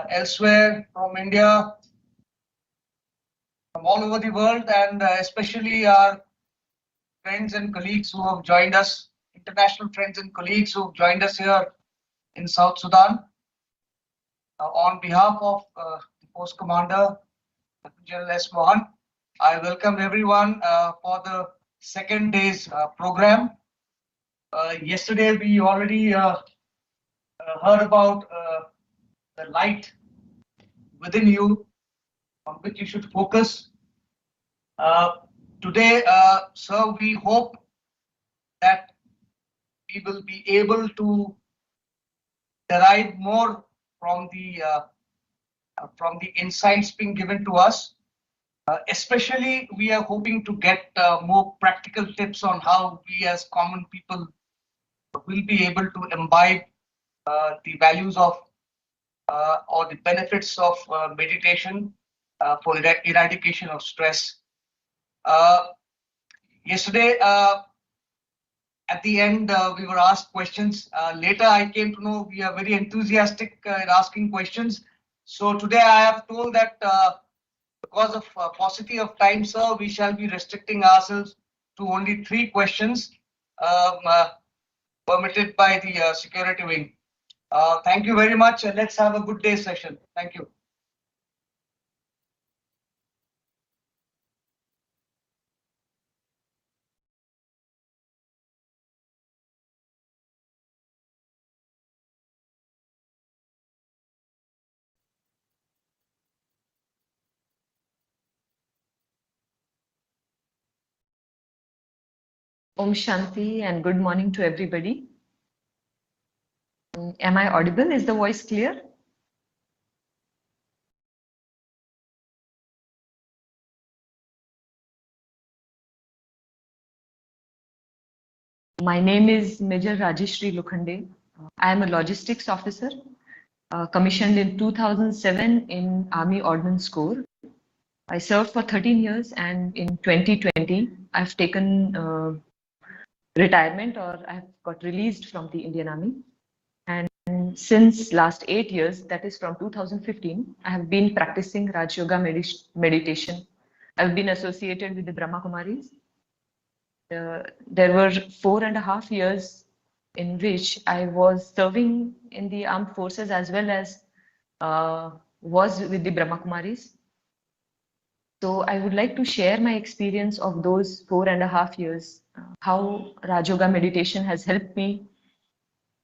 elsewhere from India, from all over the world, and especially our friends and colleagues who have joined us, international friends and colleagues who have joined us here in South Sudan. On behalf of the Post Commander, General S. Mohan, I welcome everyone for the second day's program. Yesterday, we already heard about the light within you on which you should focus. Today, sir, we hope that we will be able to derive more from the insights being given to us. Especially, we are hoping to get more practical tips on how we as common people will be able to imbibe the values of or the benefits of meditation for eradication of stress. Yesterday, at the end, we were asked questions. Later, I came to know we are very enthusiastic in asking questions. So today, I have told that because of paucity of time, sir, we shall be restricting ourselves to only 3 questions permitted by the security wing. Thank you very much, and let's have a good day session. Thank you. Om Shanti and good morning to everybody. Am I audible? Is the voice clear? My name is Major Rajeshri Lokhande. I am a logistics officer commissioned in 2007 in Army Ordnance Corps. I served for 13 years and in 2020 I've taken retirement, or I've got released from the Indian Army. And since last 8 years, that is from 2015, I have been practicing Raj Yoga meditation. I've been associated with the Brahma Kumaris. There were 4.5 years in which I was serving in the armed forces as well as was with the Brahma Kumaris. So I would like to share my experience of those 4.5 years, how Raj Yoga meditation has helped me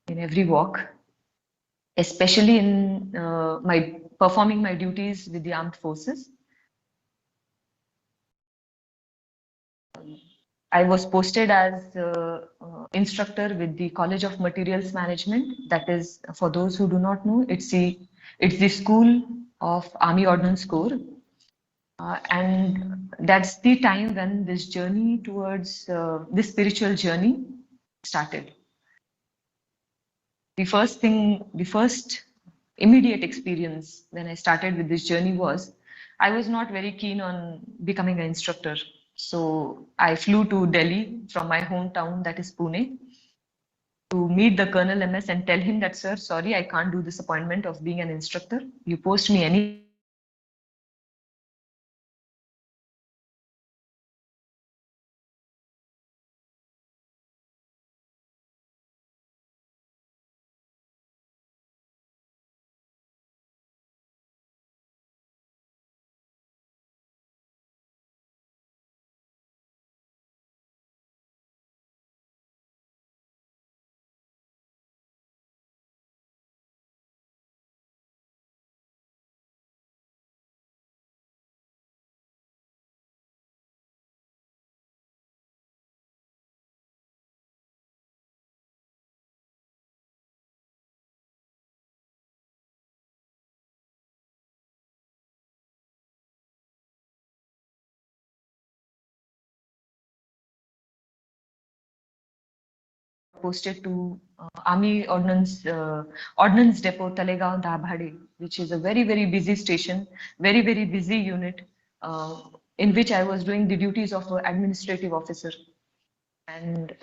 in every walk, especially in my performing my duties with the armed forces. I was posted as instructor with the College of Materials Management. That is, for those who do not know, it's the school of Army Ordnance Corps. And that's the time when this journey towards this spiritual journey started. The first immediate experience when I started with this journey was, I was not very keen on becoming an instructor. So I flew to Delhi from my hometown, that is Pune, to meet the Colonel MS and tell him that, sir, sorry, I can't do this appointment of being an instructor. You post me any posted to Army Ordnance Depot, Talegaon, Dabhade, which is a very, very busy station, very, very busy unit, in which I was doing the duties of an administrative officer. And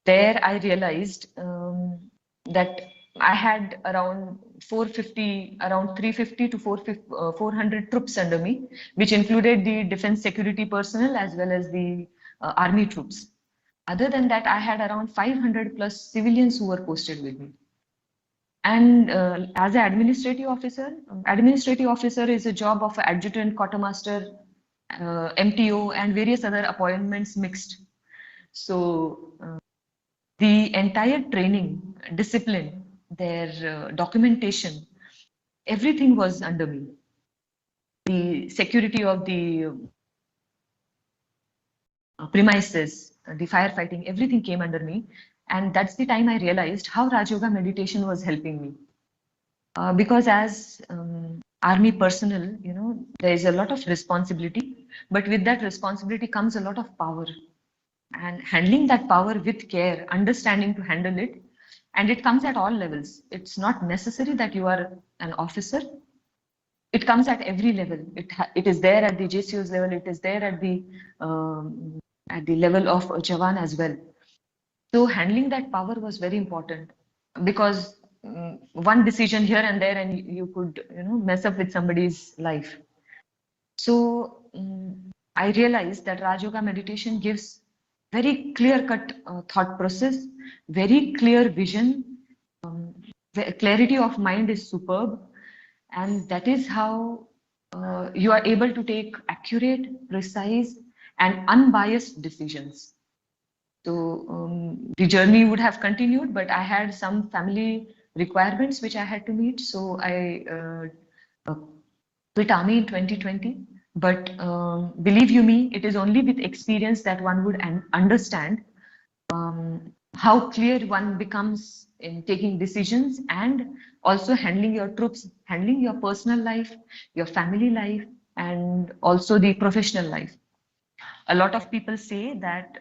there I realized that I had around 350 to 400 troops under me, which included the defense security personnel as well as the army troops. Other than that, I had around 500 plus civilians who were posted with me. And as an administrative officer is a job of an adjutant, quartermaster, MTO, and various other appointments mixed. So the entire training, discipline, their documentation, everything was under me. The security of the premises, the firefighting, everything came under me. And that's the time I realized how Raj Yoga meditation was helping me. Because as army personnel, you know, there is a lot of responsibility, but with that responsibility comes a lot of power. And handling that power with care, understanding to handle it, and it comes at all levels. It's not necessary that you are an officer. It comes at every level. It is there at the JCO's level. It is there at the level of Jawan as well. So handling that power was very important because one decision here and there, and you could, you know, mess up with somebody's life. So I realized that Raj Yoga meditation gives very clear-cut thought process, very clear vision. The clarity of mind is superb, and that is how you are able to take accurate, precise, and unbiased decisions. So the journey would have continued, but I had some family requirements which I had to meet. So I quit army in 2020. But believe you me, it is only with experience that one would understand how clear one becomes in taking decisions and also handling your troops, handling your personal life, your family life, and also the professional life. A lot of people say that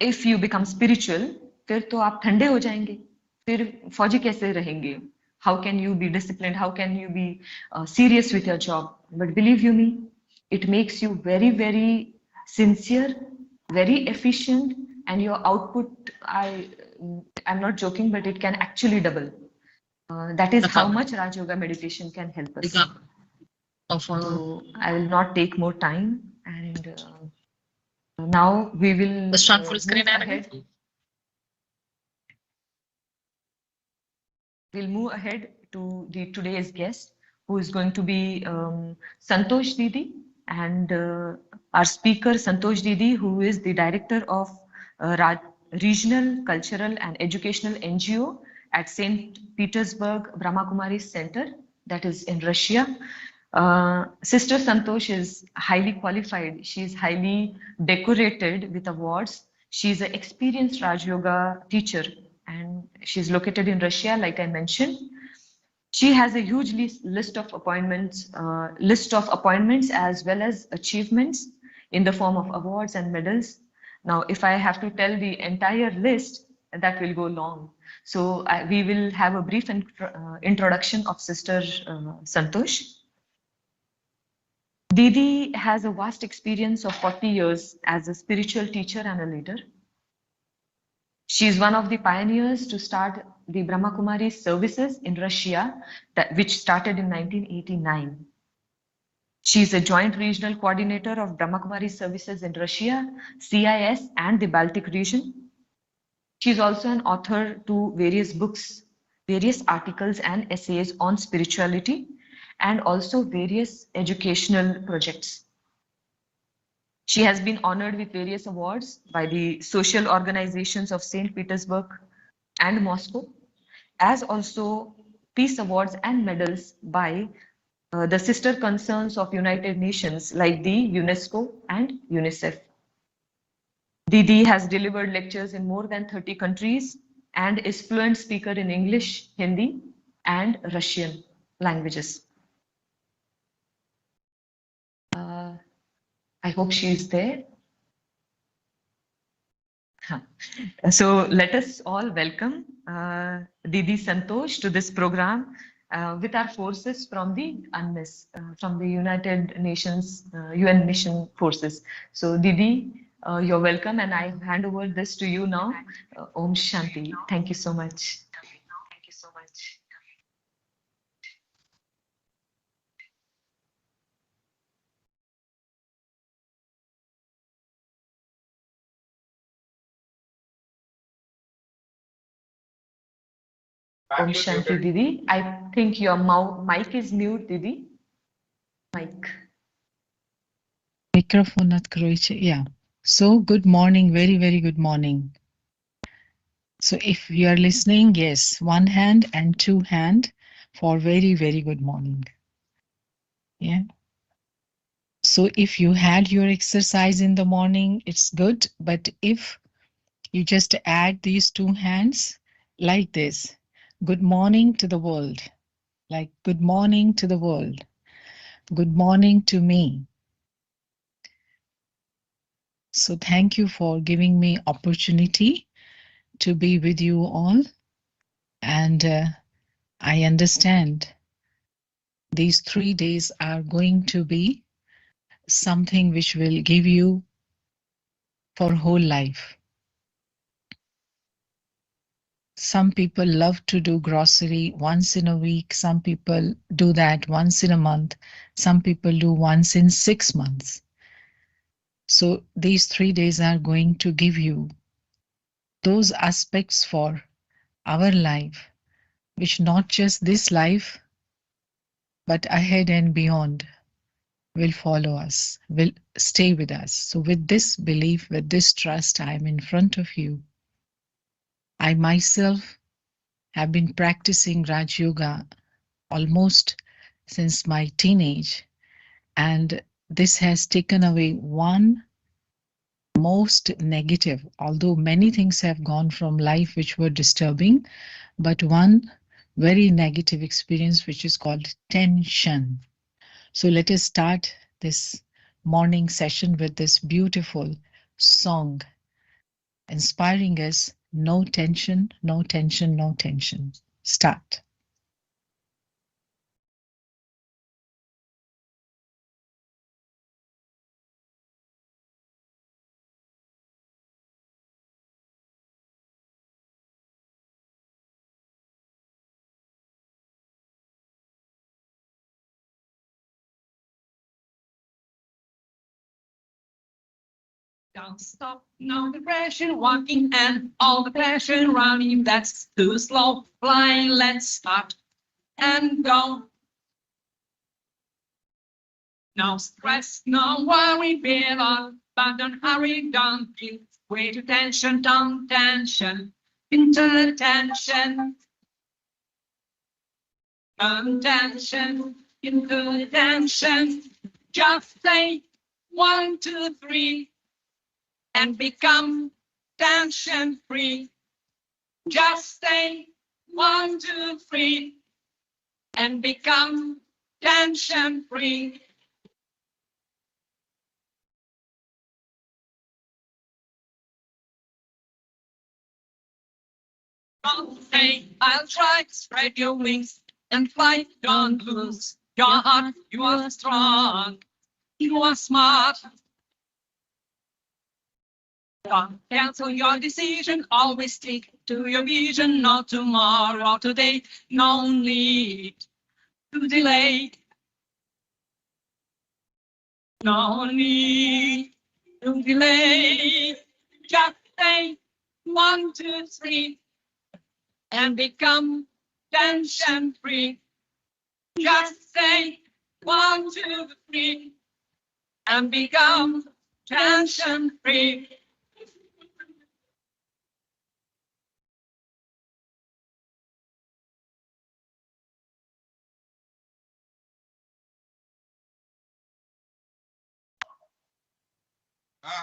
if you become spiritual, फिर तो आप ठंडे हो जाएंगे, फिर फौजी कैसे रहेंगे? How can you be disciplined? How can you be serious with your job? But believe you me, it makes you very, very sincere, very efficient, and your output, I'm not joking, but it can actually double. That is how much Raj Yoga meditation can help us. So I will not take more time, and now we will move ahead. We'll move ahead to today's guest, who is going to be Santosh Didi, and our speaker Santosh Didi, who is the director of Regional Cultural and Educational NGO at St. Petersburg Brahmakumari Center, that is in Russia. Sister Santosh is highly qualified. She is highly decorated with awards. She is an experienced Raj Yoga teacher, and she's located in Russia, like I mentioned. She has a huge list of appointments as well as achievements in the form of awards and medals. Now, if I have to tell the entire list, that will go long. So we will have a brief introduction of Sister Santosh. Didi has a vast experience of 40 years as a spiritual teacher and a leader. She is one of the pioneers to start the Brahmakumari services in Russia, which started in 1989. She is a joint regional coordinator of Brahmakumari services in Russia, CIS, and the Baltic region. She is also an author to various books, various articles and essays on spirituality, and also various educational projects. She has been honored with various awards by the social organizations of St. Petersburg and Moscow, as also peace awards and medals by the sister concerns of United Nations like the UNESCO and UNICEF. Didi has delivered lectures in more than 30 countries and is fluent speaker in English, Hindi, and Russian languages. I hope she is there. So let us all welcome Didi Santosh to this program with our forces from the UNMISS, from the United Nations UN Mission Forces. So Didi, you're welcome, and I hand over this to you now. Om Shanti. Thank you so much. Thank you so much. Om Shanti, Didi. I think your mic is mute, Didi. Mic. Microphone at Croatia. Yeah. So good morning, very, very good morning. So if you are listening, yes, one hand and two hand for very, very good morning. Yeah. So if you had your exercise in the morning, it's good. But if you just add these two hands like this, good morning to the world, like good morning to the world, good morning to me. So thank you for giving me opportunity to be with you all. And I understand these 3 days are going to be something which will give you for whole life. Some people love to do grocery once in a week. Some people do that once in a month. Some people do once in 6 months. So these 3 days are going to give you those aspects for our life, which not just this life, but ahead and beyond will follow us, will stay with us. So with this belief, with this trust, I am in front of you. I myself have been practicing Raj Yoga almost since my teenage, and this has taken away one most negative, although many things have gone from life which were disturbing, but one very negative experience which is called tension. So let us start this morning session with this beautiful song inspiring us. No tension, no tension, no tension. Start. Don't stop, no depression, walking and all the passion running, that's too slow. Flying, let's start and go. No stress, no worry, feel on, but don't hurry, don't give way to tension, don't tension, into the tension. Don't tension, into the tension. Just say 1, 2, 3 and become tension free. Just say 1, 2, 3 and become tension free. Don't say, I'll try, spread your wings and fly, don't lose your heart. You are strong, you are smart. Don't cancel your decision, always stick to your vision. Not tomorrow, today, no need to delay. No need to delay. Just say 1, 2, 3 and become tension free. Just say 1, 2, 3 and become tension free.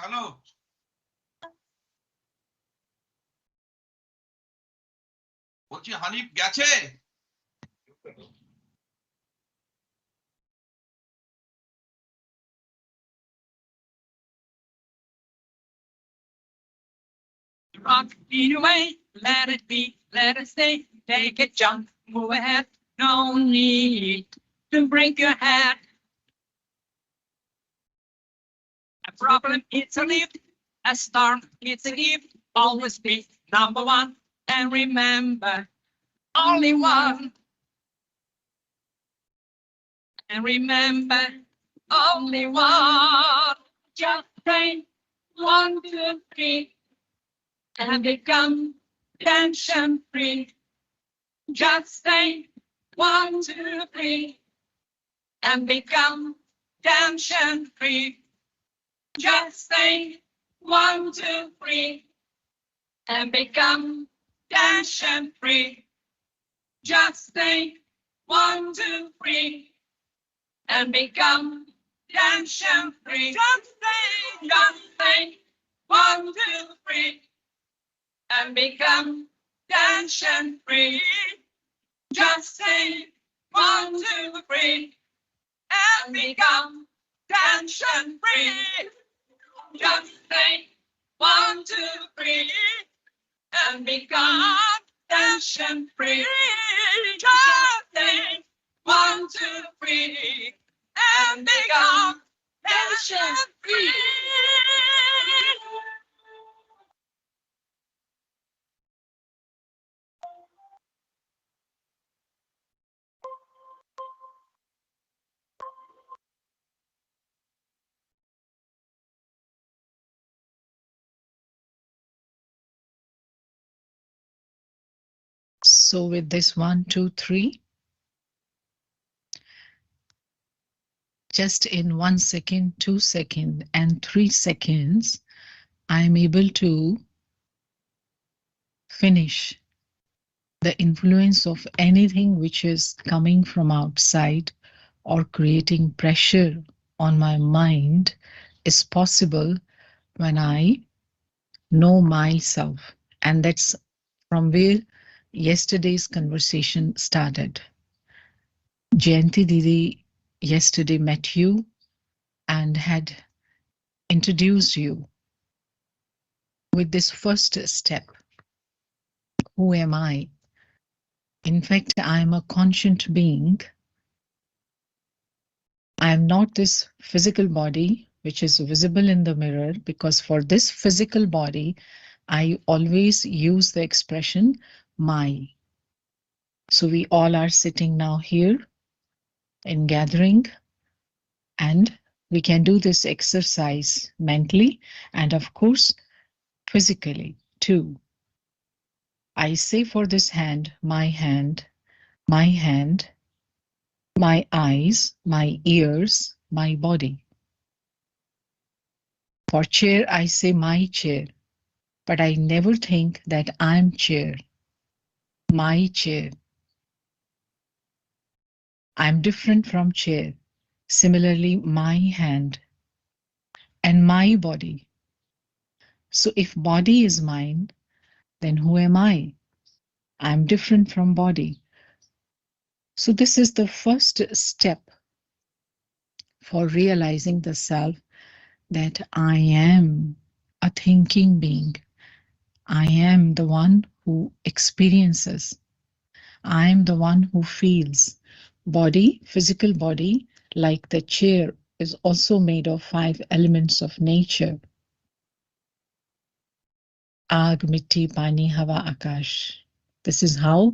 Hello বলছি হানিফ গেছে Rock it away, let it be, let it stay. Take a jump, move ahead. No need to break your head. A problem, it's a lift. A storm, it's a gift. Always be number one. And remember, only one. And remember, only one. Just say 1, 2, 3 and become tension free. Just say 1, 2, 3 and become tension free. Just say 1, 2, 3 and become tension free. Just say 1, 2, 3 and become tension free. Just say 1, 2, 3 and become tension free. Just say 1, 2, 3 and become tension free. Just say 1, 2, 3 and become tension free. Just say 1, 2, 3 and become tension free. So with this 1, 2, 3, just in 1 second, 2 seconds, and 3 seconds, I'm able to finish the influence of anything which is coming from outside or creating pressure on my mind is possible when I know myself. And that's from where yesterday's conversation started. Jayanti Didi yesterday met you and had introduced you with this first step. Who am I? In fact, I am a conscient being. I am not this physical body which is visible in the mirror, because for this physical body, I always use the expression my. So we all are sitting now here in gathering, and we can do this exercise mentally and of course physically too. I say for this hand, my hand, my hand, my eyes, my ears, my body. For chair, I say my chair, but I never think that I'm chair, my chair. I'm different from chair. Similarly, my hand and my body. So if body is mine, then who am I? I'm different from body. So this is the first step for realizing the self, that I am a thinking being. I am the one who experiences. I am the one who feels. Body, physical body, like the chair, is also made of 5 elements of nature. Aag, mitti, pani, hawa, akash. This is how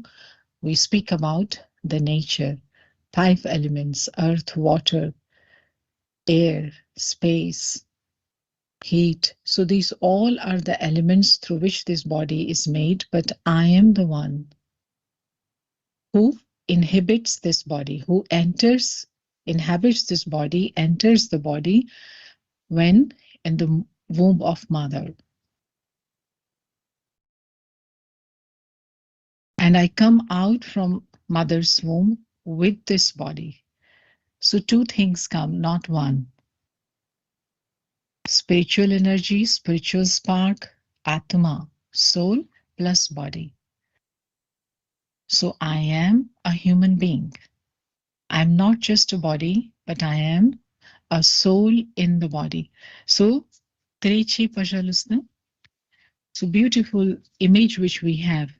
we speak about the nature. 5 elements: earth, water, air, space, heat. So these all are the elements through which this body is made, but I am the one who inhabits this body, who inhabits this body, enters the body when in the womb of mother. And I come out from mother's womb with this body. So 2 things come, not one. Spiritual energy, spiritual spark, Atma, soul plus body. So I am a human being. I'm not just a body, but I am a soul in the body. So, Trechi Pajalusna. So beautiful image which we have.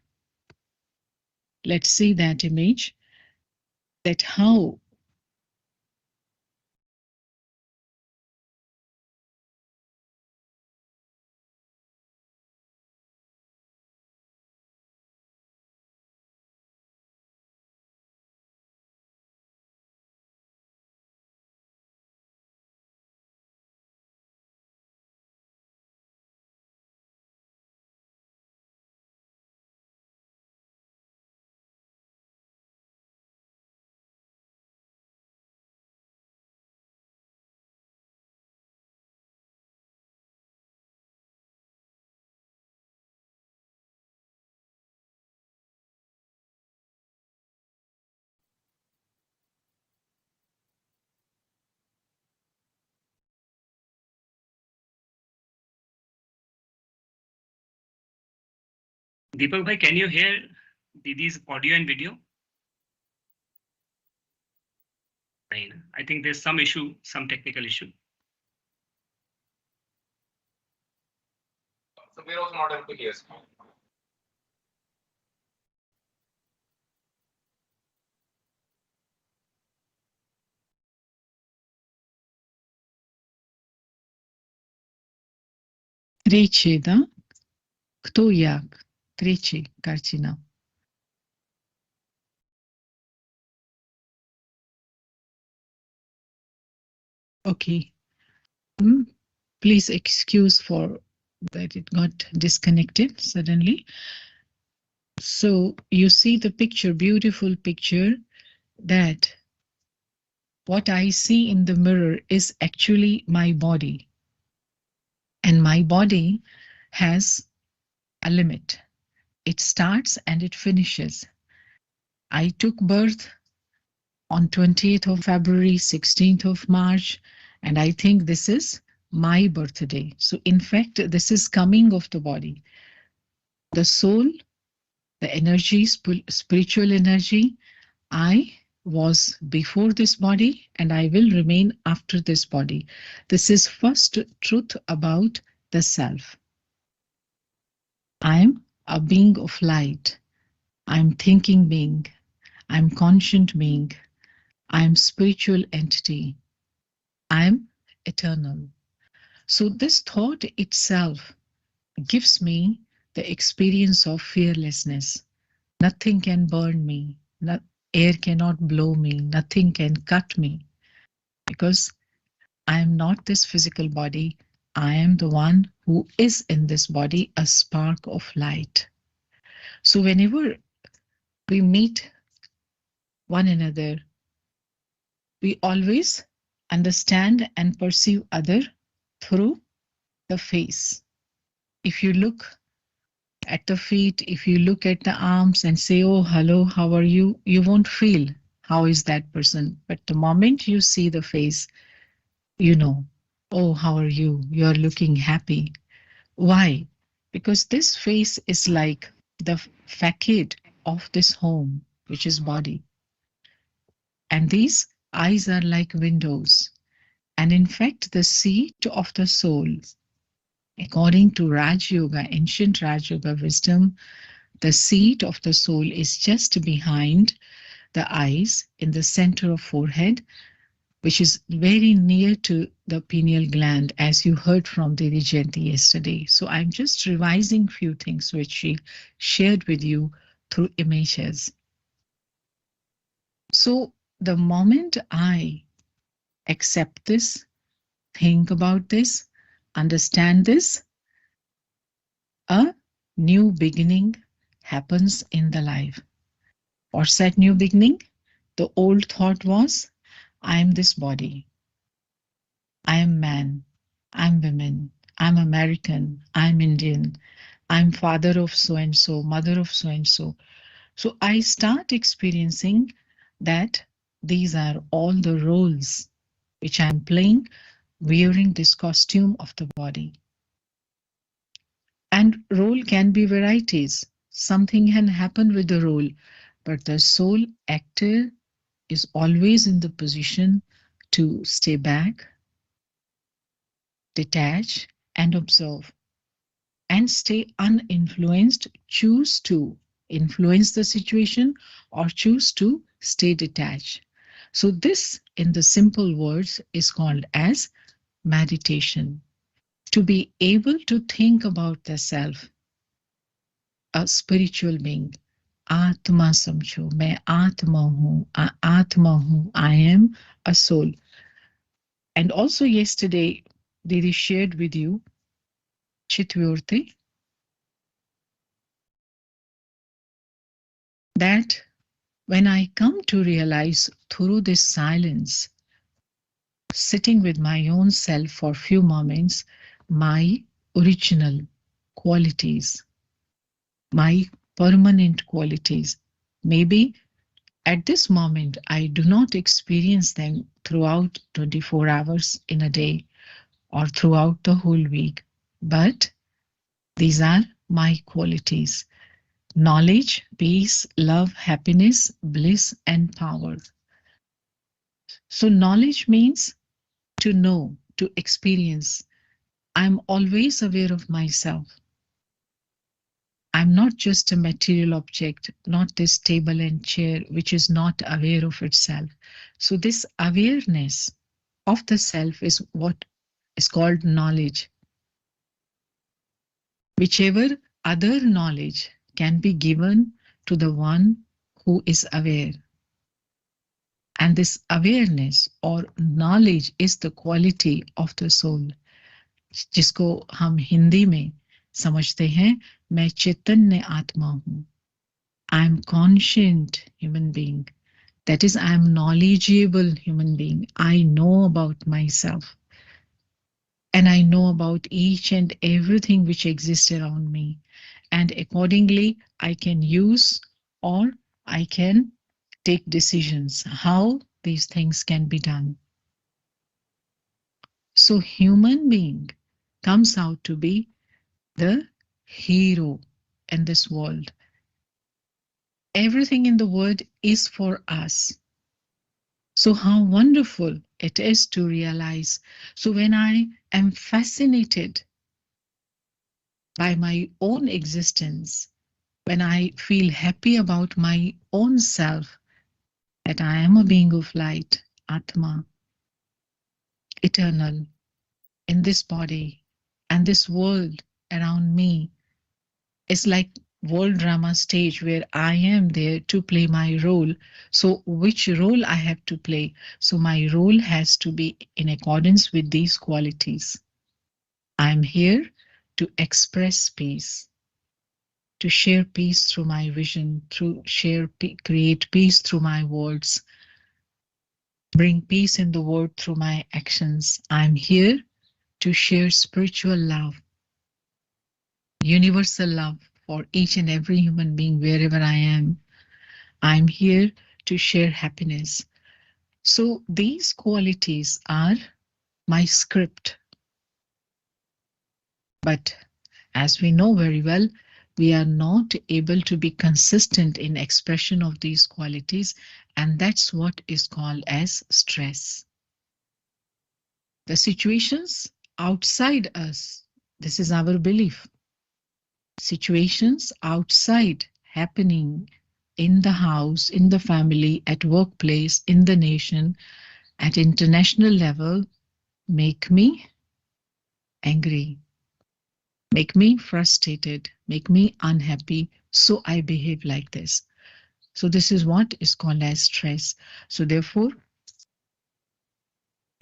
Let's see that image, that how Deepak bhai, can you hear Didi's audio and video? I think there's some issue, some technical issue. So we're also not able to hear. Trece, da? Kto jak? Trece, karcina. Okay. Please excuse for that it got disconnected suddenly. So you see the picture, beautiful picture, that what I see in the mirror is actually my body. And my body has a limit. It starts and it finishes. I took birth on 20th of February, 16th of March, and I think this is my birthday. So in fact, this is coming of the body. The soul, the energy, spiritual energy, I was before this body and I will remain after this body. This is first truth about the self. I'm a being of light. I'm thinking being. I'm conscient being. I'm spiritual entity. I'm eternal. So this thought itself gives me the experience of fearlessness. Nothing can burn me. Air cannot blow me. Nothing can cut me. Because I am not this physical body. I am the one who is in this body, a spark of light. So whenever we meet one another, we always understand and perceive other through the face. If you look at the feet, if you look at the arms and say, oh, hello, how are you? You won't feel how is that person. But the moment you see the face, you know, oh, how are you? You're looking happy. Why? Because this face is like the facade of this home, which is body. And these eyes are like windows. And in fact, the seat of the soul, according to Raj Yoga, ancient Raj Yoga wisdom, the seat of the soul is just behind the eyes in the center of forehead, which is very near to the pineal gland, as you heard from Didi Jayanti yesterday. So I'm just revising few things which she shared with you through images. So the moment I accept this, think about this, understand this, a new beginning happens in the life. What's that new beginning? The old thought was, I am this body. I am man. I'm women. I'm American. I'm Indian. I'm father of so-and-so, mother of so-and-so. So I start experiencing that these are all the roles which I'm playing, wearing this costume of the body. And role can be varieties. Something can happen with the role, but the soul actor is always in the position to stay back, detach, and observe, and stay uninfluenced, choose to influence the situation or choose to stay detached. So this, in the simple words, is called as meditation. To be able to think about the self, a spiritual being. Atma samjho, main Atma hu, I am a soul. And also yesterday, Didi shared with you, Chitvyurti, that when I come to realize through this silence, sitting with my own self for a few moments, my original qualities, my permanent qualities, maybe at this moment, I do not experience them throughout 24 hours in a day or throughout the whole week, but these are my qualities. knowledge, peace, love, happiness, bliss, and power. So knowledge means to know, to experience. I'm always aware of myself. I'm not just a material object, not this table and chair, which is not aware of itself. So this awareness of the self is what is called knowledge. Whichever other knowledge can be given to the one who is aware. And this awareness or knowledge is the quality of the soul, जिसको हम हिंदी में समझते हैं, मैं चैतन्य आत्मा हूँ. I am conscient human being. That is, I am knowledgeable human being. I know about myself. And I know about each and everything which exists around me. And accordingly, I can use or I can take decisions how these things can be done. So human being comes out to be the hero in this world. Everything in the world is for us. So how wonderful it is to realize. So when I am fascinated by my own existence, when I feel happy about my own self, that I am a being of light, Atma, eternal, in this body, and this world around me is like world drama stage where I am there to play my role. So which role I have to play? So my role has to be in accordance with these qualities. I'm here to express peace, to share peace through my vision, create peace through my words, bring peace in the world through my actions. I'm here to share spiritual love, universal love for each and every human being wherever I am. I'm here to share happiness. So these qualities are my script. But as we know very well, we are not able to be consistent in expression of these qualities, and that's what is called as stress. The situations outside us, this is our belief. Situations outside happening in the house, in the family, at workplace, in the nation, at international level, make me angry, make me frustrated, make me unhappy, so I behave like this. So this is what is called as stress. So therefore,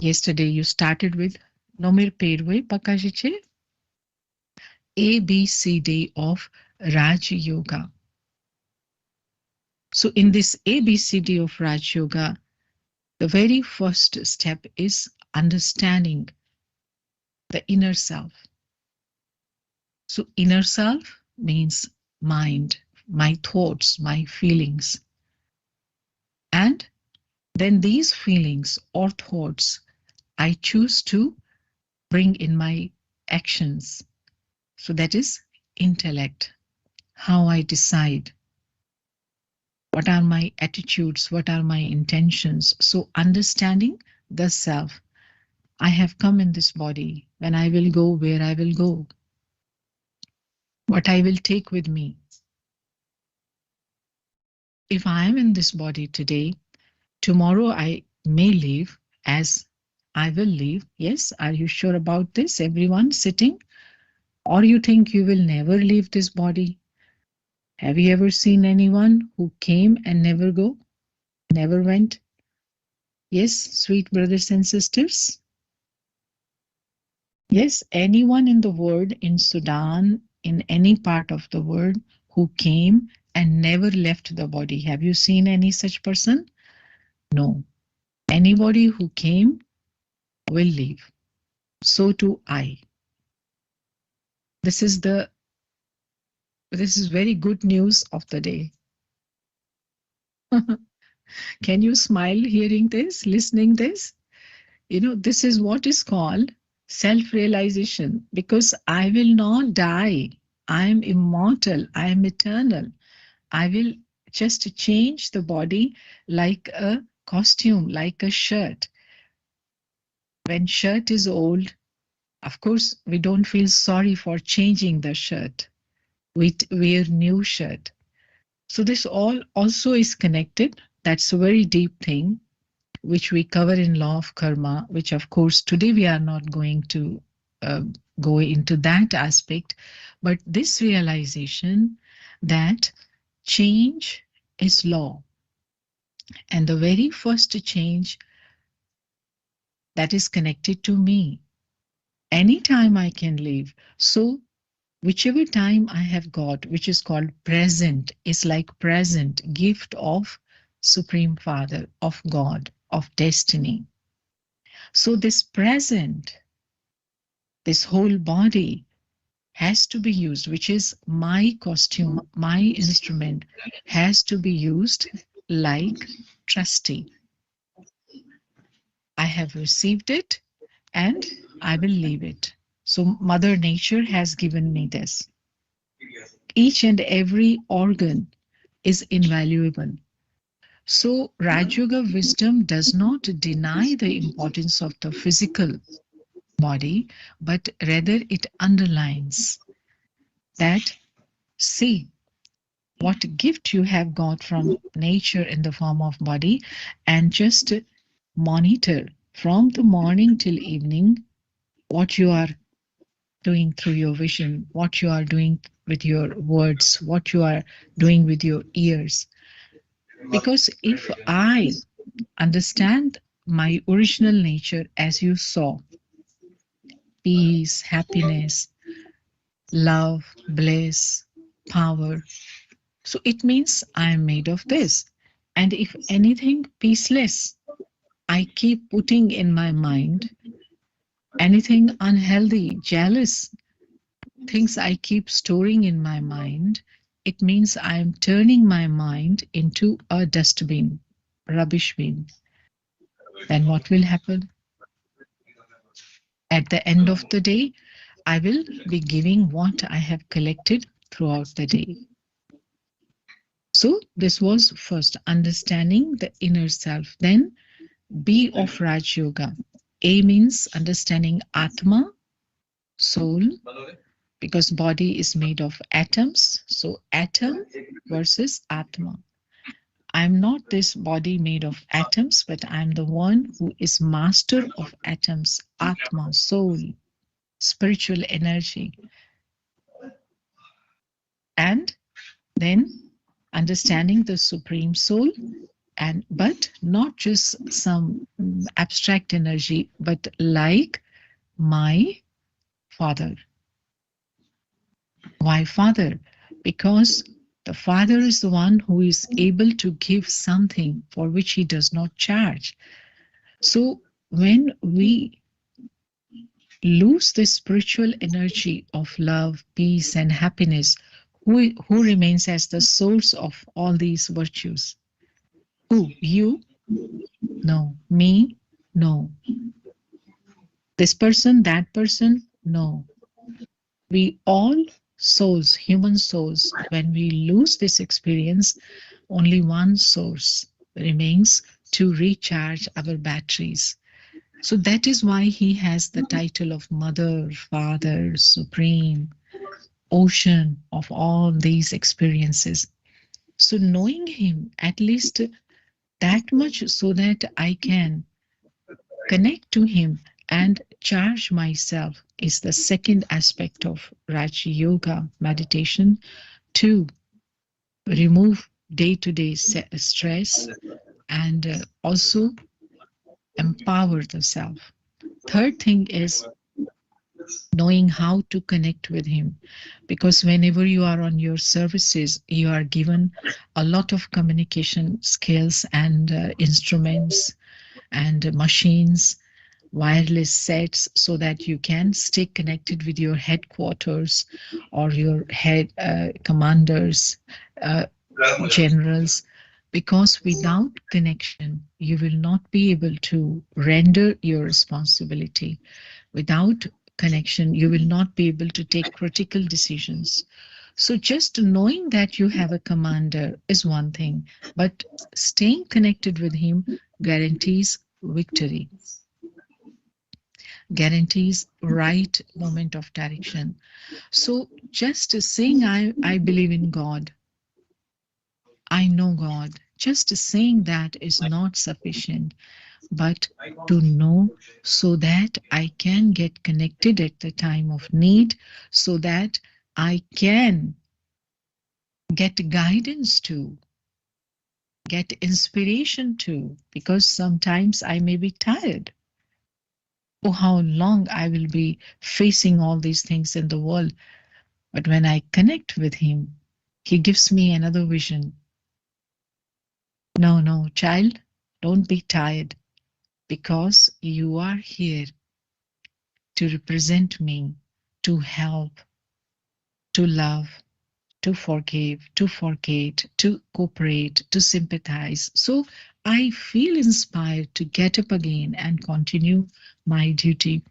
yesterday you started with Nomir Perwe Pakajiche, ABCD of Raj Yoga. So in this ABCD of Raj Yoga, the very first step is understanding the inner self. So inner self means mind, my thoughts, my feelings. And then these feelings or thoughts, I choose to bring in my actions. So that is intellect, how I decide. What are my attitudes? What are my intentions? So understanding the self. I have come in this body. When I will go, where I will go. What I will take with me. If I am in this body today, tomorrow I may leave as I will leave. Yes, are you sure about this, everyone sitting? Or you think you will never leave this body? Have you ever seen anyone who came and never go? Never went? Yes, sweet brothers and sisters? Yes, anyone in the world, in Sudan, in any part of the world, who came and never left the body. Have you seen any such person? No. Anybody who came will leave. So too I. This is very good news of the day. Can you smile hearing this, listening this? You know, this is what is called self-realization, because I will not die. I am immortal. I am eternal. I will just change the body like a costume, like a shirt. When shirt is old, of course, we don't feel sorry for changing the shirt. We wear new shirt. So this all also is connected. That's a very deep thing, which we cover in law of karma, which of course today we are not going to go into that aspect. But this realization that change is law. And the very first change that is connected to me, anytime I can live. So whichever time I have got, which is called present, is like present gift of Supreme Father, of God, of destiny. So this present, this whole body has to be used, which is my costume, my instrument, has to be used like trustee. I have received it and I will leave it. So Mother Nature has given me this. Each and every organ is invaluable. So Raj Yoga wisdom does not deny the importance of the physical body, but rather it underlines that, see what gift you have got from nature in the form of body, and just monitor from the morning till evening what you are doing through your vision, what you are doing with your words, what you are doing with your ears. Because if I understand my original nature, as you saw, peace, happiness, love, bliss, power, so it means I am made of this. And if anything peaceless I keep putting in my mind, anything unhealthy, jealous, things I keep storing in my mind, it means I am turning my mind into a dustbin, rubbish bin. Then what will happen? At the end of the day, I will be giving what I have collected throughout the day. So this was first understanding the inner self. Then B of Raj Yoga. A means understanding Atma, soul, because body is made of atoms. So atom versus Atma. I'm not this body made of atoms, but I'm the one who is master of atoms, Atma, soul, spiritual energy. And then understanding the Supreme Soul, and but not just some abstract energy, but like my Father. Why Father? Because the Father is the one who is able to give something for which he does not charge. So when we lose this spiritual energy of love, peace, and happiness, who remains as the source of all these virtues? Who? You? No. Me? No. This person, that person? No. We all souls, human souls, when we lose this experience, only one source remains to recharge our batteries. So that is why he has the title of Mother, Father, Supreme, Ocean of all these experiences. So knowing him at least that much so that I can connect to him and charge myself is the second aspect of Raj Yoga meditation, to remove day-to-day stress and also empower the self. Third thing is knowing how to connect with him, because whenever you are on your services, you are given a lot of communication skills and instruments and machines, wireless sets, so that you can stay connected with your headquarters or your head commanders, generals, because without connection, you will not be able to render your responsibility. Without connection, you will not be able to take critical decisions. So just knowing that you have a commander is one thing, but staying connected with him guarantees victory, guarantees right moment of direction. So just saying I believe in God, I know God, just saying that is not sufficient, but to know so that I can get connected at the time of need, so that I can get guidance to, get inspiration to, because sometimes I may be tired. Oh, how long I will be facing all these things in the world. But when I connect with Him, He gives me another vision. No, no, child, don't be tired, because you are here to represent me, to help, to love, to forgive, to forget, to cooperate, to sympathize. So I feel inspired to get up again and continue my duty.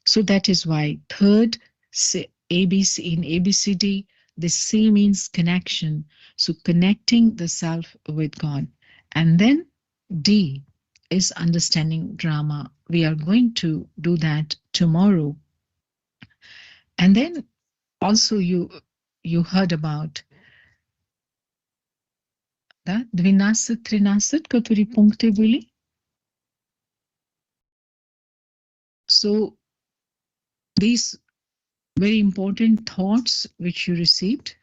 So that is why third ABC in ABCD, the C means connection. So connecting the self with God. And then D is understanding drama. We are going to do that tomorrow. And then also you heard about the Dvinasat Trinasat Katuri Punkte Bili. So these very important thoughts which you received,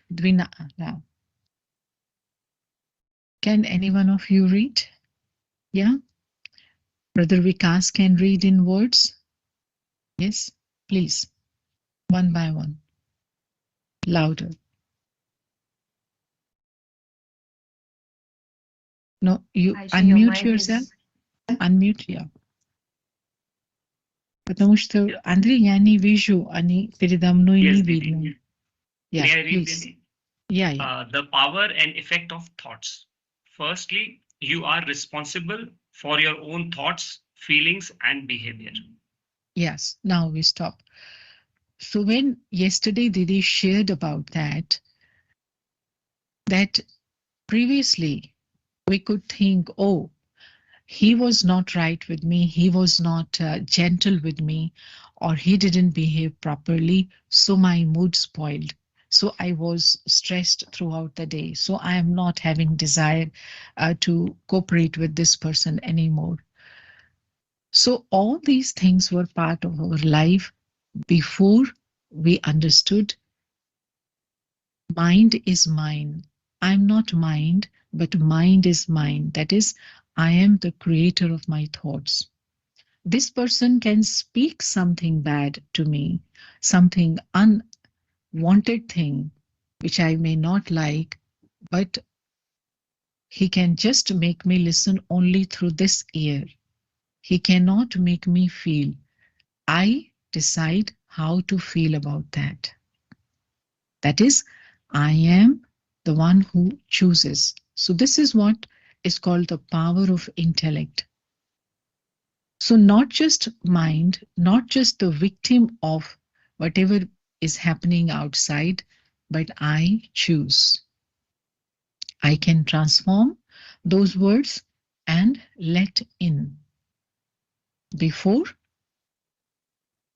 now. Can any one of you read? Yeah? Brother Vikas can read in words? Yes, please. One by one. Louder. No, you Aisha, your unmute mic yourself. is- Unmute, yeah. Потому что Андрей, я не вижу, они передо мной Yes, не Didi. видно. Yeah, May I read, please. Didi? Yeah. The power and effect of thoughts. Firstly, you are responsible for your own thoughts, feelings, and behavior. Yes, now we stop. So when yesterday Didi shared about that previously we could think, oh, he was not right with me, he was not gentle with me, or he didn't behave properly, so my mood spoiled. So I was stressed throughout the day. So I am not having desire to cooperate with this person anymore. So all these things were part of our life before we understood mind is mine. I'm not mind, but mind is mine. That is, I am the creator of my thoughts. This person can speak something bad to me, something unwanted thing, which I may not like, but he can just make me listen only through this ear. He cannot make me feel. I decide how to feel about that. That is, I am the one who chooses. So this is what is called the power of intellect. So not just mind, not just the victim of whatever is happening outside, but I choose. I can transform those words and let in. Before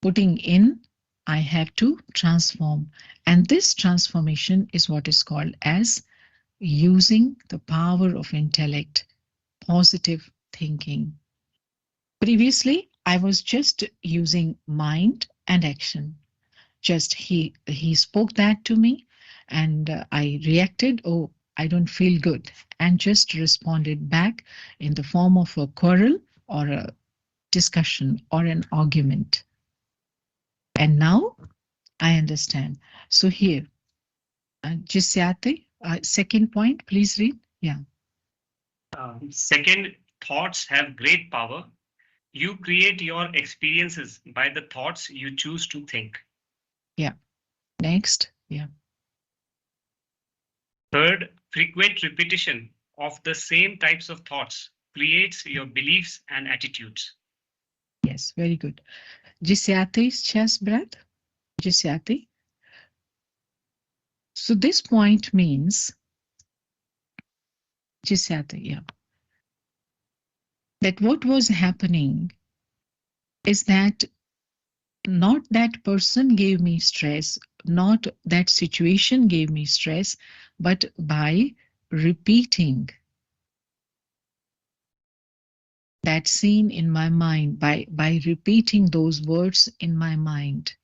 putting in, I have to transform. And this transformation is what is called as using the power of intellect, positive thinking. Previously, I was just using mind and action. Just he spoke that to me and I reacted, oh, I don't feel good, and just responded back in the form of a quarrel or a discussion or an argument. And now I understand. So here, Jisyate, second point, please read. Yeah. Second, thoughts have great power. You create your experiences by the thoughts you choose to think. Yeah. Next. Yeah. Third, frequent repetition of the same types of thoughts creates your beliefs and attitudes. Yes, very good. Jisyate is chest breath. Jisyate. So this point means, that what was happening is that not that person gave me stress, not that situation gave me stress, but by repeating that scene in my mind, by repeating those words in my mind,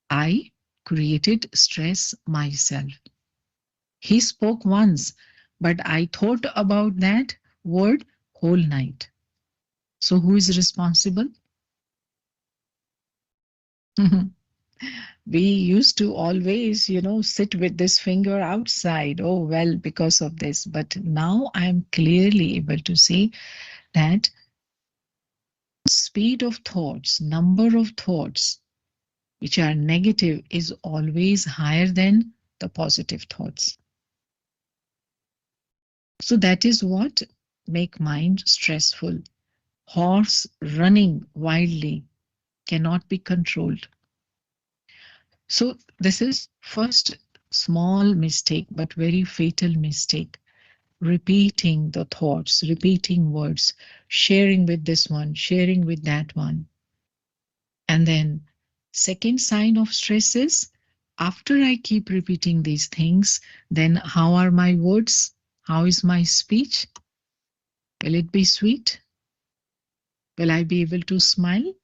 I created stress myself. He spoke once, but I thought about that word whole night. So who is responsible? We used to always, sit with this finger outside. Oh, well, because of this. But now I'm clearly able to see that speed of thoughts, number of thoughts which are negative is always higher than the positive thoughts. So that is what make mind stressful. Horse running wildly cannot be controlled. So this is first small mistake, but very fatal mistake. Repeating the thoughts, repeating words, sharing with this one, sharing with that one. And then second sign of stress is after I keep repeating these things, then how are my words? How is my speech? Will it be sweet? Will I be able to smile?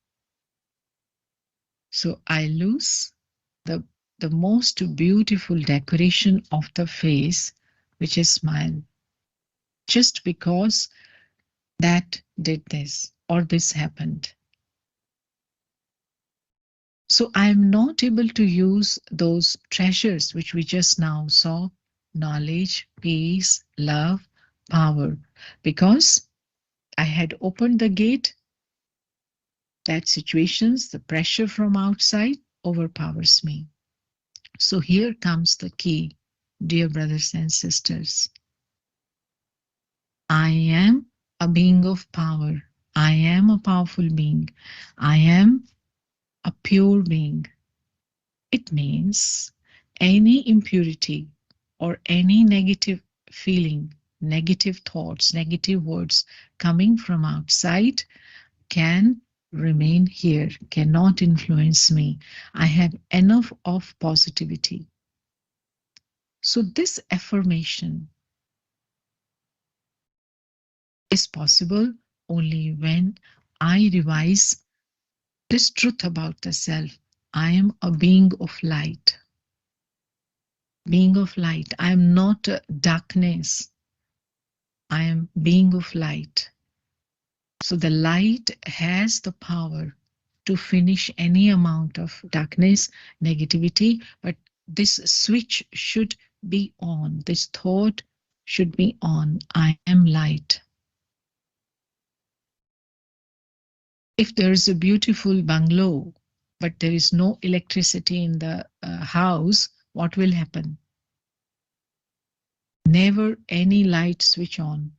So I lose the most beautiful decoration of the face, which is smile. Just because that did this or this happened. So I am not able to use those treasures which we just now saw, knowledge, peace, love, power, because I had opened the gate. That situations, the pressure from outside overpowers me. So here comes the key, dear brothers and sisters. I am a being of power. I am a powerful being. I am a pure being. It means any impurity or any negative feeling, negative thoughts, negative words coming from outside can remain here, cannot influence me. I have enough of positivity. So this affirmation is possible only when I revise this truth about the self. I am a being of light. Being of light. I am not darkness. I am being of light. So the light has the power to finish any amount of darkness, negativity, but this switch should be on. This thought should be on. I am light. If there is a beautiful bungalow, but there is no electricity in the house, what will happen? Never any light switch on.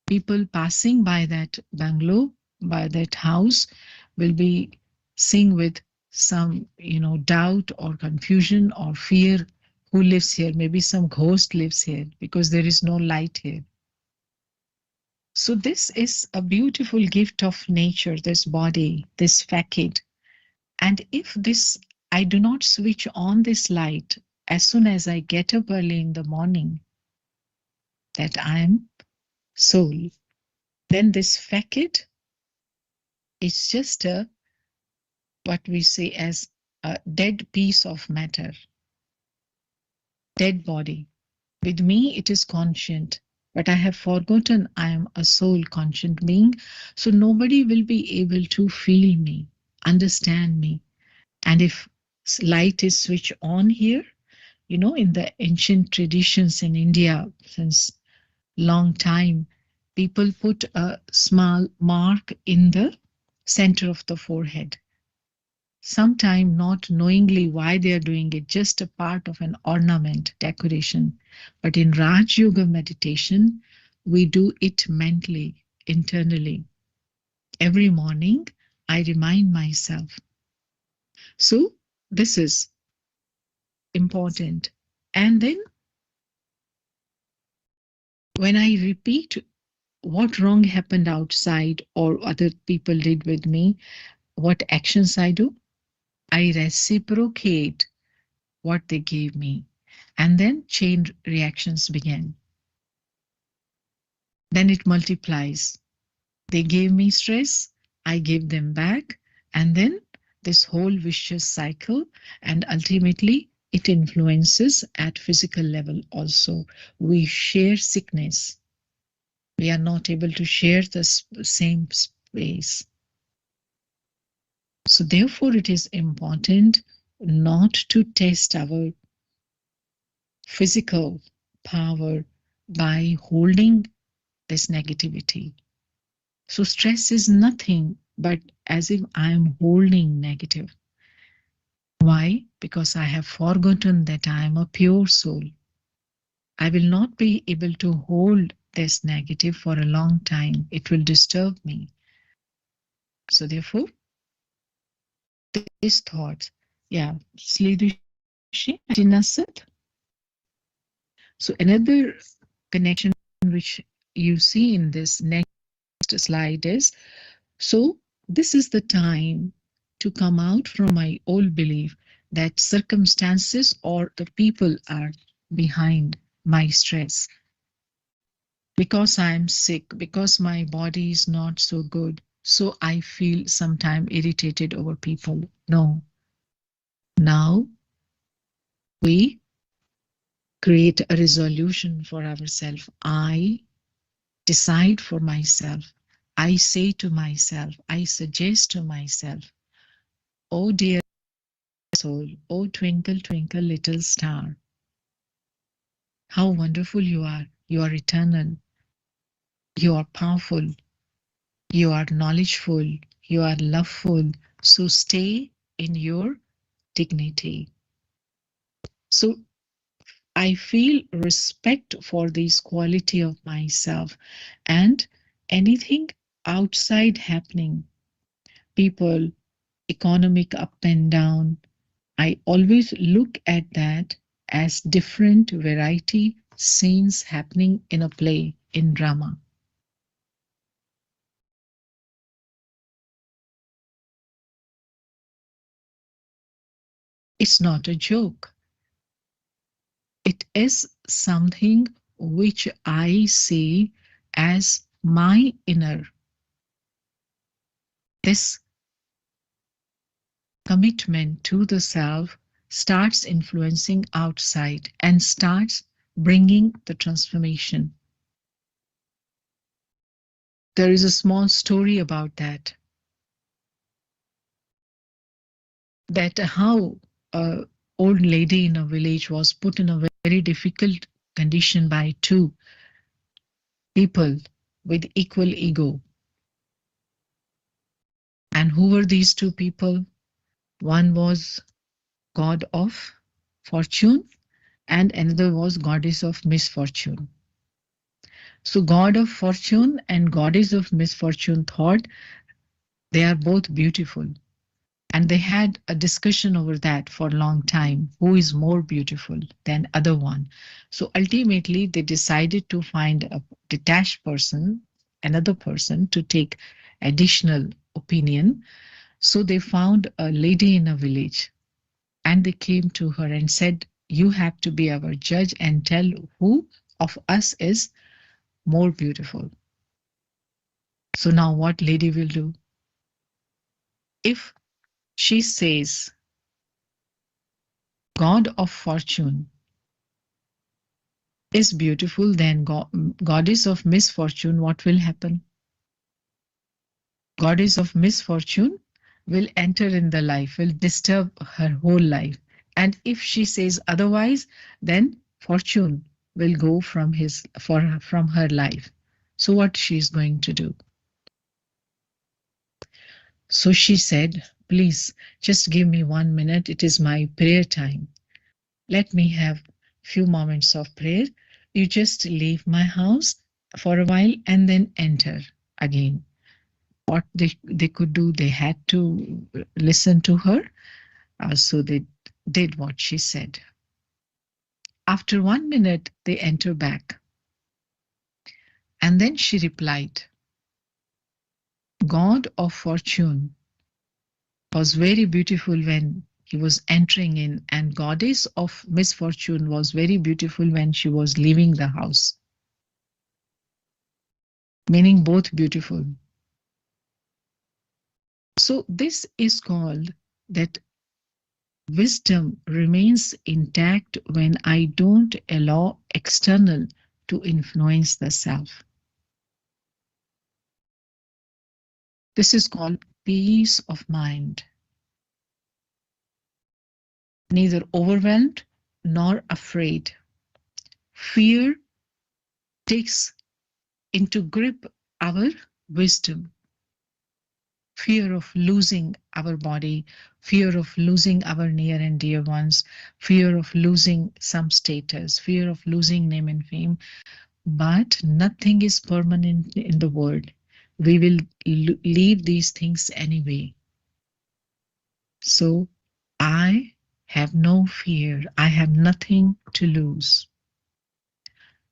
People passing by that bungalow, by that house, will be seeing with some, doubt or confusion or fear. Who lives here? Maybe some ghost lives here because there is no light here. So this is a beautiful gift of nature, this body, this facade. And if I do not switch on this light as soon as I get up early in the morning, that I am soul, then this facade is just what we say as a dead piece of matter, dead body. With me, it is conscient, but I have forgotten I am a soul conscient being. So nobody will be able to feel me, understand me. And if light is switched on here, in the ancient traditions in India, since long time, people put a small mark in the center of the forehead. Sometime not knowingly why they are doing it, just a part of an ornament, decoration. But in Raj Yoga meditation, we do it mentally, internally. Every morning, I remind myself. So this is important. And then when I repeat what wrong happened outside or other people did with me, what actions I do, I reciprocate what they gave me. And then chain reactions begin. Then it multiplies. They gave me stress, I gave them back, and then this whole vicious cycle, and ultimately it influences at physical level also. We share sickness. We are not able to share the same space. So therefore it is important not to test our physical power by holding this negativity. So stress is nothing but as if I am holding negative. Why? Because I have forgotten that I am a pure soul. I will not be able to hold this negative for a long time. It will disturb me. So therefore, this thought, yeah, Slidushi, Nasat. So another connection which you see in this next slide is, so this is the time to come out from my old belief that circumstances or the people are behind my stress. Because I'm sick, because my body is not so good, so I feel sometimes irritated over people. No. Now we create a resolution for ourselves. I decide for myself. I say to myself, I suggest to myself, oh dear soul, oh twinkle, twinkle, little star, how wonderful you are. You are eternal. You are powerful. You are knowledgeful. You are loveful. So stay in your dignity. So I feel respect for this quality of myself, and anything outside happening, people, economic up and down, I always look at that as different variety scenes happening in a play, in drama. It's not a joke. It is something which I see as my inner. This commitment to the self starts influencing outside and starts bringing the transformation. There is a small story about that. That how a old lady in a village was put in a very difficult condition by two people with equal ego. And who were these two people? One was god of fortune and another was goddess of misfortune. So god of fortune and goddess of misfortune thought they are both beautiful. And they had a discussion over that for a long time. Who is more beautiful than other one? So ultimately, they decided to find a detached person, another person, to take additional opinion. So they found a lady in a village, and they came to her and said, "You have to be our judge and tell who of us is more beautiful." So now, what lady will do? If she says, "God of fortune is beautiful," then goddess of misfortune, what will happen? Goddess of misfortune will enter in the life, will disturb her whole life. And if she says otherwise, then fortune will go from from her life. So what she is going to do? So she said, "Please, just give me 1 minute. It is my prayer time. Let me have few moments of prayer. You just leave my house for a while and then enter again." What they could do, they had to listen to her. So they did what she said. After 1 minute, they enter back. And then she replied, God of fortune was very beautiful when he was entering in, and goddess of misfortune was very beautiful when she was leaving the house. Meaning both beautiful. So this is called that wisdom remains intact when I don't allow external to influence the self. This is called peace of mind. Neither overwhelmed nor afraid. Fear takes into grip our wisdom. Fear of losing our body, fear of losing our near and dear ones, fear of losing some status, fear of losing name and fame. But nothing is permanent in the world. We will leave these things anyway. So I have no fear. I have nothing to lose.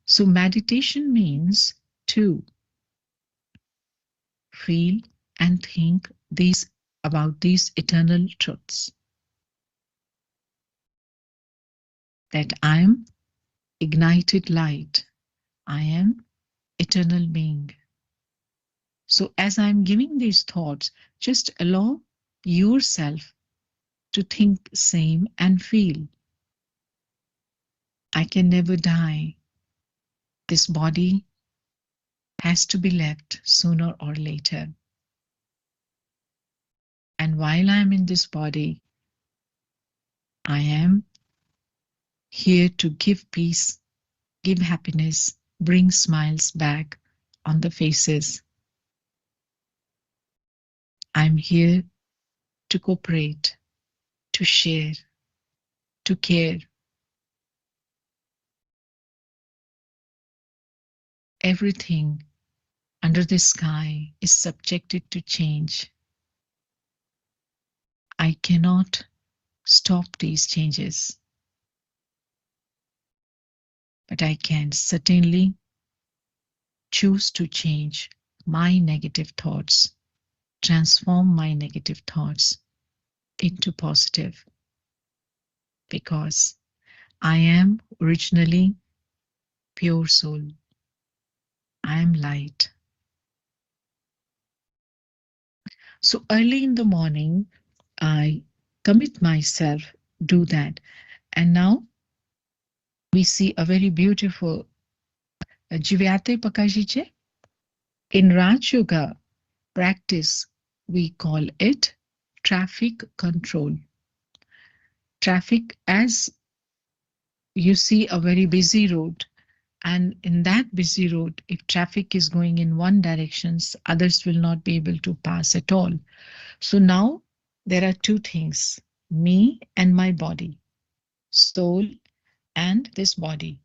So meditation means to feel and think about these eternal truths. That I am ignited light. I am eternal being. So as I'm giving these thoughts, just allow yourself to think same and feel. I can never die. This body has to be left sooner or later. And while I'm in this body, I am here to give peace, give happiness, bring smiles back on the faces. I'm here to cooperate, to share, to care. Everything under the sky is subjected to change. I cannot stop these changes, but I can certainly choose to change my negative thoughts, transform my negative thoughts into positive, because I am originally pure soul. I am light. So early in the morning, I commit myself, do that. And now we see a very beautiful Jivyate Pakajiche. In Raj Yoga practice, we call it traffic control. Traffic, as you see a very busy road, and in that busy road, if traffic is going in one direction, others will not be able to pass at all. So now there are two things, me and my body, soul and this body.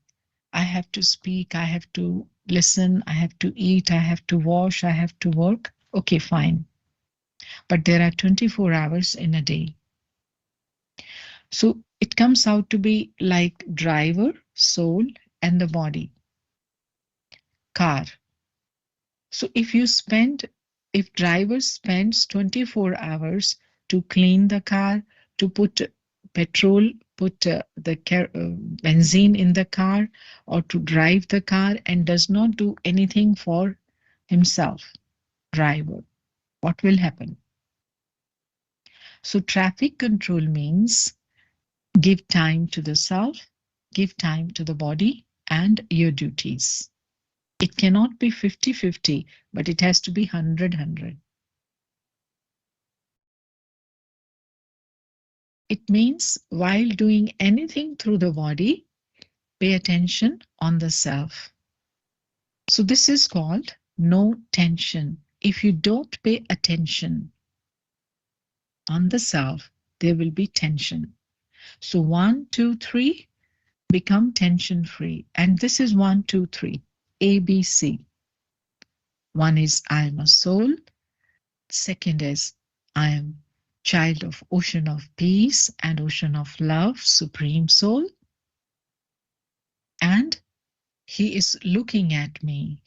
I have to speak, I have to listen, I have to eat, I have to wash, I have to work. Okay, fine. But there are 24 hours in a day. So it comes out to be like driver, soul, and the body. Car. So if driver spends 24 hours to clean the car, to put petrol, put the benzene in the car, or to drive the car, and does not do anything for himself, driver, what will happen? So traffic control means give time to the self, give time to the body and your duties. It cannot be 50-50, but it has to be 100-100. It means while doing anything through the body, pay attention on the self. So this is called no tension. If you don't pay attention on the self, there will be tension. So 1, 2, 3, become tension free. And this is 1, 2, 3, ABC. One is I am a soul. Second is I am child of ocean of peace and ocean of love, supreme soul. And he is looking at me,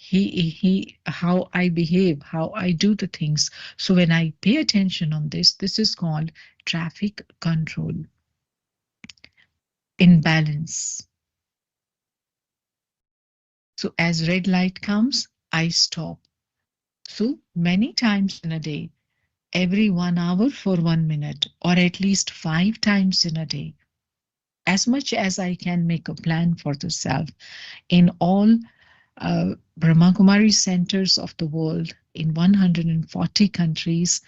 how I behave, how I do the things. So when I pay attention on this is called traffic control. In balance. So as red light comes, I stop. So many times in a day, every 1 hour for 1 minute, or at least 5 times in a day, as much as I can make a plan for the self. In all Brahma Kumari centers of the world, in 140 countries,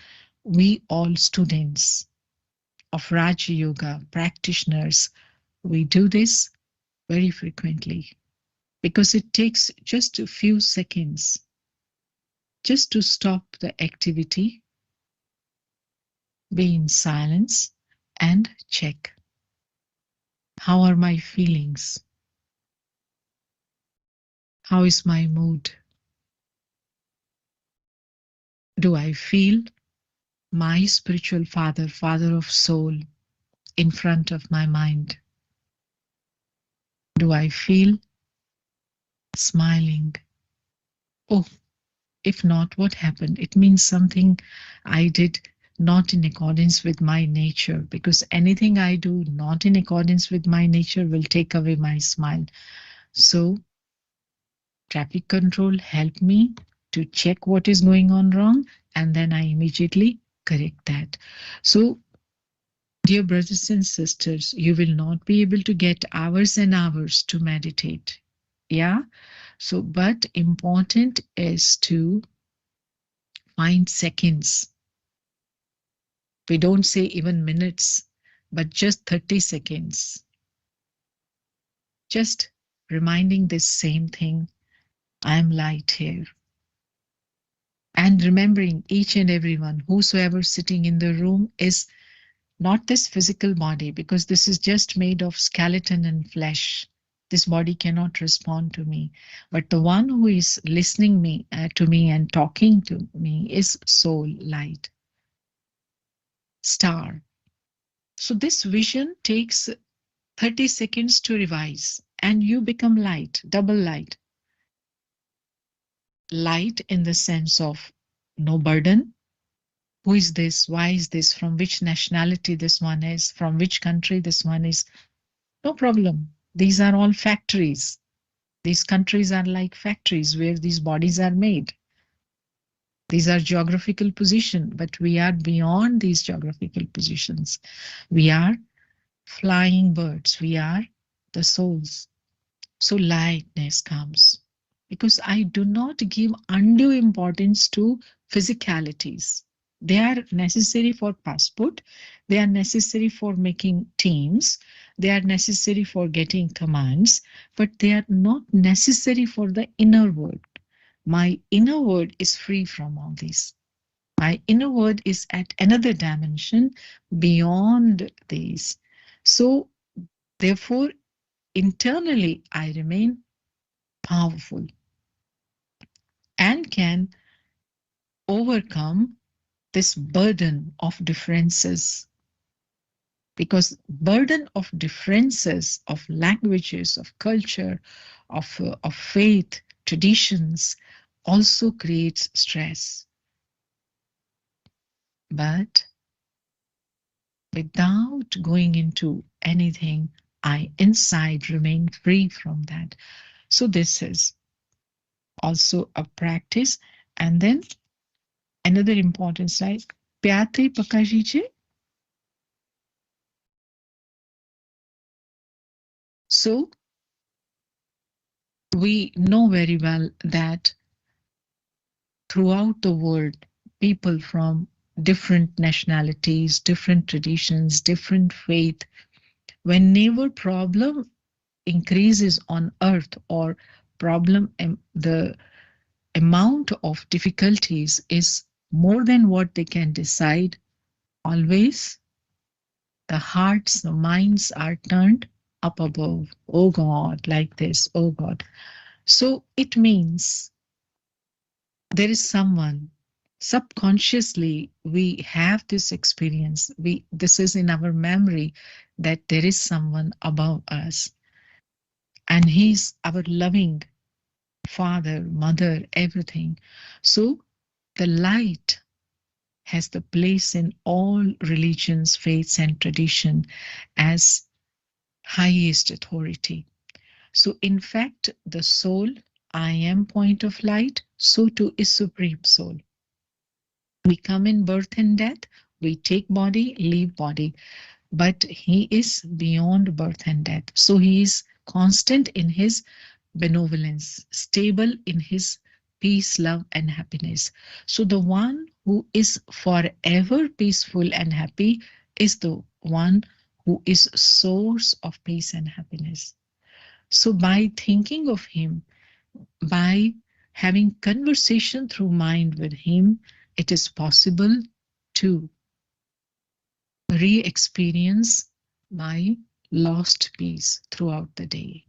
we all students of Raja Yoga practitioners, we do this very frequently because it takes just a few seconds just to stop the activity, be in silence, and check. How are my feelings? How is my mood? Do I feel my spiritual father, father of soul, in front of my mind? Do I feel smiling? Oh, if not, what happened? It means something I did not in accordance with my nature, because anything I do not in accordance with my nature will take away my smile. So traffic control helped me to check what is going on wrong, and then I immediately correct that. So dear brothers and sisters, you will not be able to get hours and hours to meditate. Yeah. So, but important is to find seconds. We don't say even minutes, but just 30 seconds. Just reminding this same thing. I am light here. And remembering each and everyone, whosoever sitting in the room is not this physical body, because this is just made of skeleton and flesh. This body cannot respond to me. But the one who is listening to me and talking to me is soul, light, star. So this vision takes 30 seconds to revise, and you become light, double light. Light in the sense of no burden. Who is this? Why is this? From which nationality this one is? From which country this one is? No problem. These are all factories. These countries are like factories where these bodies are made. These are geographical positions, but we are beyond these geographical positions. We are flying birds. We are the souls. So lightness comes because I do not give undue importance to physicalities. They are necessary for passport. They are necessary for making teams. They are necessary for getting commands, but they are not necessary for the inner world. My inner world is free from all these. My inner world is at another dimension beyond these. So therefore, internally, I remain powerful and can overcome this burden of differences, because burden of differences of languages, of culture, of faith, traditions also creates stress. But without going into anything, I inside remain free from that. So this is also a practice. And then another important slide. Pyate Pakajije. So we know very well that throughout the world, people from different nationalities, different traditions, different faith, whenever problem increases on earth or problem, the amount of difficulties is more than what they can decide, always the hearts, the minds are turned up above. Oh God, like this, oh God. So it means there is someone, subconsciously we have this experience, this is in our memory, that there is someone above us. And He's our loving Father, Mother, everything. So the light has the place in all religions, faiths, and tradition as highest authority. So in fact, the soul, I am point of light, so too is Supreme Soul. We come in birth and death, we take body, leave body, but He is beyond birth and death. So He is constant in His benevolence, stable in His peace, love, and happiness. So the one who is forever peaceful and happy is the one who is source of peace and happiness. So by thinking of Him, by having conversation through mind with Him, it is possible to re-experience my lost peace throughout the day.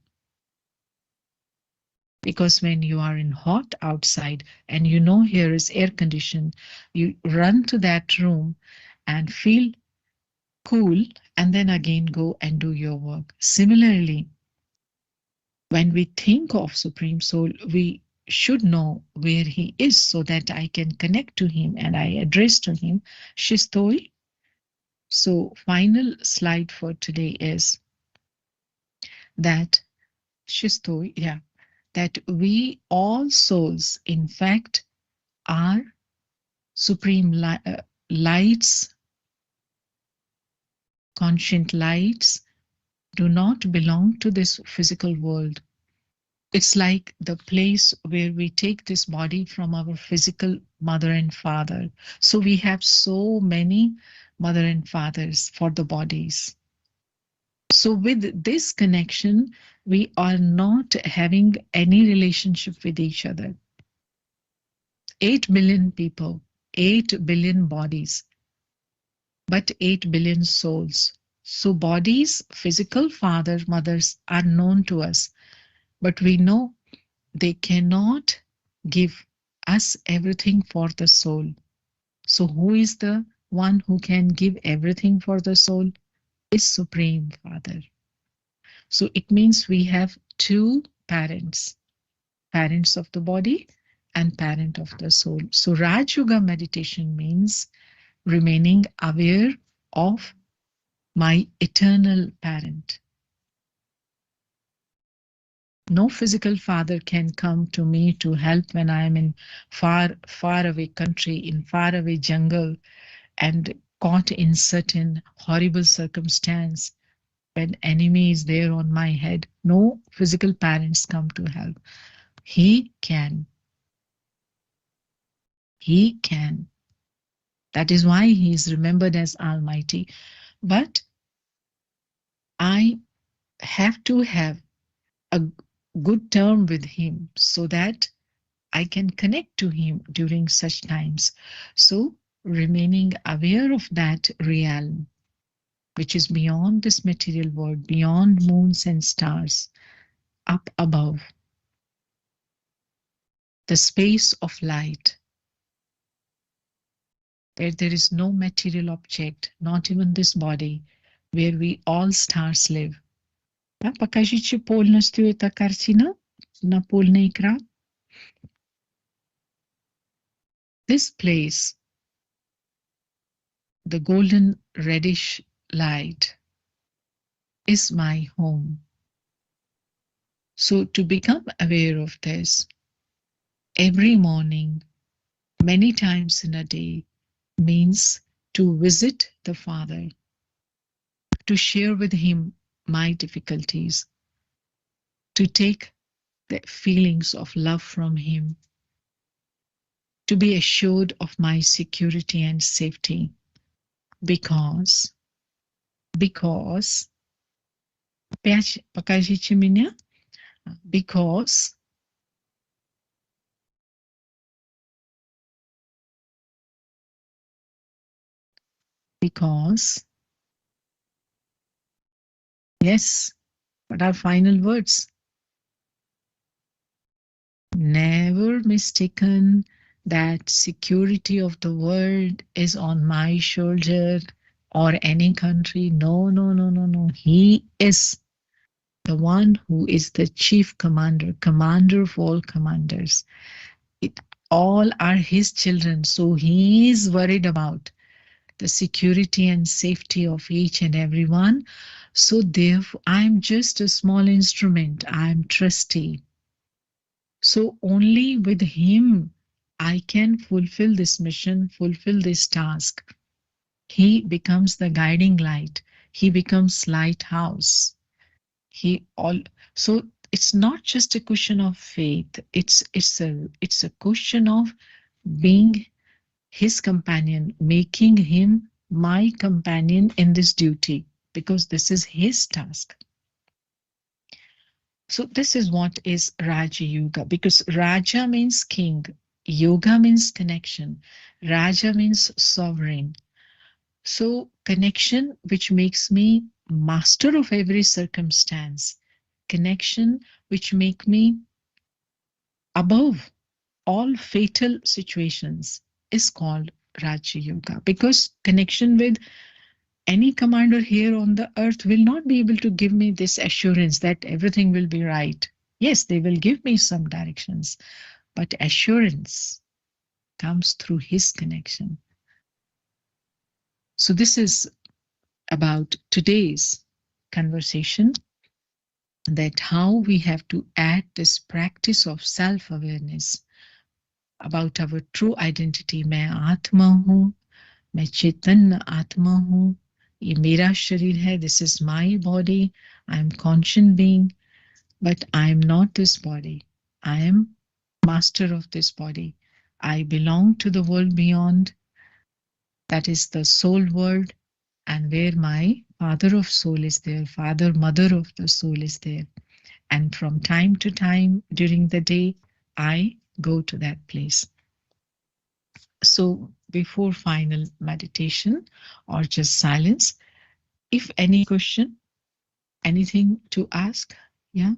Because when you are in hot outside and you know here is air conditioned, you run to that room and feel cool and then again go and do your work. Similarly, when we think of Supreme Soul, we should know where He is so that I can connect to Him and I address to Him, Shistoi. So final slide for today is that Shistoi, that we all souls, in fact, are supreme lights, conscient lights, do not belong to this physical world. It's like the place where we take this body from our physical mother and father. So we have so many mother and fathers for the bodies. So with this connection, we are not having any relationship with each other. 8 billion people, 8 billion bodies, but 8 billion souls. So bodies, physical fathers, mothers are known to us, but we know they cannot give us everything for the soul. So who is the one who can give everything for the soul? Is Supreme Father. So it means we have two parents, parents of the body and parent of the soul. So Raj Yoga meditation means remaining aware of my eternal parent. No physical father can come to me to help when I am in far away country, in far away jungle, and caught in certain horrible circumstance when enemy is there on my head. No physical parents come to help. He can. He can. That is why He is remembered as Almighty. But I have to have a good term with Him so that I can connect to Him during such times. So remaining aware of that realm, which is beyond this material world, beyond moons and stars, up above, the space of light, where there is no material object, not even this body, where we all stars live. Покажите полностью эта картина на полный экран. This place, the golden reddish light, is my home. So to become aware of this, every morning, many times in a day, means to visit the Father, to share with Him my difficulties, to take the feelings of love from Him, to be assured of my security and safety, because покажите меня, because yes, what are final words? Never mistaken that security of the world is on my shoulder or any country. No. He is the one who is the chief commander, commander of all commanders. All are his children, so he is worried about the security and safety of each and every one. So therefore, I am just a small instrument. I am trustee. So only with him I can fulfill this mission, fulfill this task. He becomes the guiding light. He becomes lighthouse. So it's not just a question of faith. It's a question of being his companion, making him my companion in this duty, because this is his task. So this is what is Raja Yoga, because Raja means king, Yoga means connection, Raja means sovereign. So connection, which makes me master of every circumstance, connection which make me above all fatal situations, is called Raja Yoga, because connection with any commander here on the earth will not be able to give me this assurance that everything will be right. Yes, they will give me some directions, but assurance comes through his connection. So this is about today's conversation, that how we have to add this practice of self-awareness about our true identity. मैं आत्मा हूँ, मैं चैतन्य आत्मा हूँ, ये मेरा शरीर है, this is my body, I am conscious being, but I am not this body. I am master of this body. I belong to the world beyond, that is the soul world, and where my father of soul is there, father, mother of the soul is there. And from time to time during the day, I go to that place. So before final meditation or just silence, if any question, anything to ask? Yeah.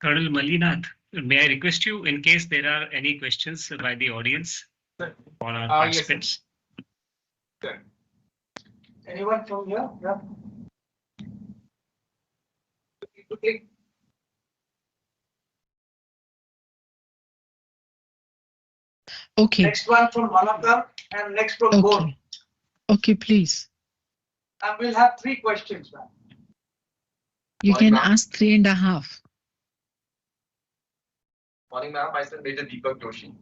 Colonel Malinath, may I request you, in case there are any questions by the audience for our participants? Yes, anyone from here? Yeah. Okay. Next one from Malakar and next from Gaur. Okay. Okay, please. And we'll have 3 questions, ma'am. You Morning, can ma'am. ask 3.5. Morning, ma'am. Myself, Major Deepak Joshi.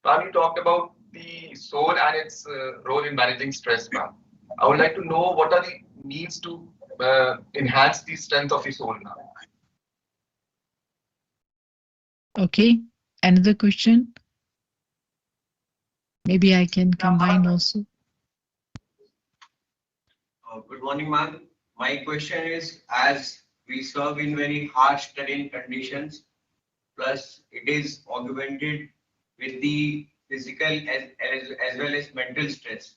Ma'am, you talked about the soul and its role in managing stress, ma'am. I would like to know what are the needs to enhance the strength of the soul, ma'am. Okay. Another question? Maybe I can combine also. Good morning, ma'am. My question is, as we serve in very harsh terrain conditions, plus it is augmented with the physical as well as mental stress,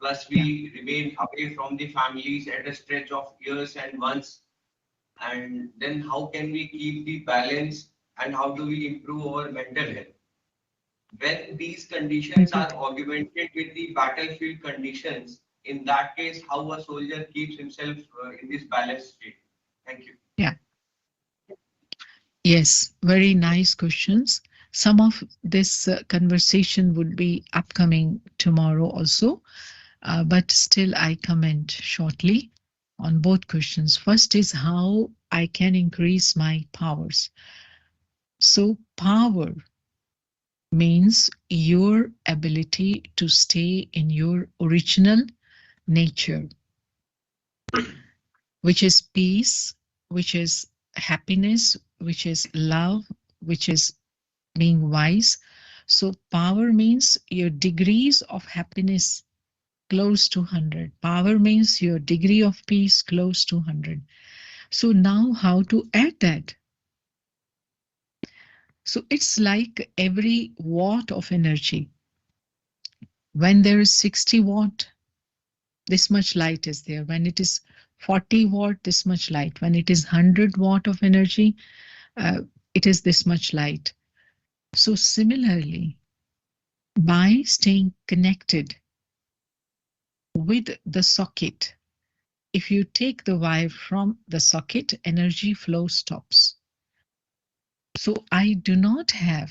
plus we remain away from the families at a stretch of years and months, and then how can we keep the balance and how do we improve our mental health? When these conditions are augmented with the battlefield conditions, in that case, how a soldier keeps himself in this balanced state? Thank you. Yeah. Yes, very nice questions. Some of this conversation would be upcoming tomorrow also, but still I comment shortly on both questions. First is how I can increase my powers. So power means your ability to stay in your original nature, which is peace, which is happiness, which is love, which is being wise. So power means your degrees of happiness close to 100. Power means your degree of peace close to 100. So now how to add that? So it's like every watt of energy. When there is 60 watt, this much light is there. When it is 40 watt, this much light. When it is 100 watt of energy, it is this much light. So similarly, by staying connected with the socket. If you take the wire from the socket, energy flow stops. So I do not have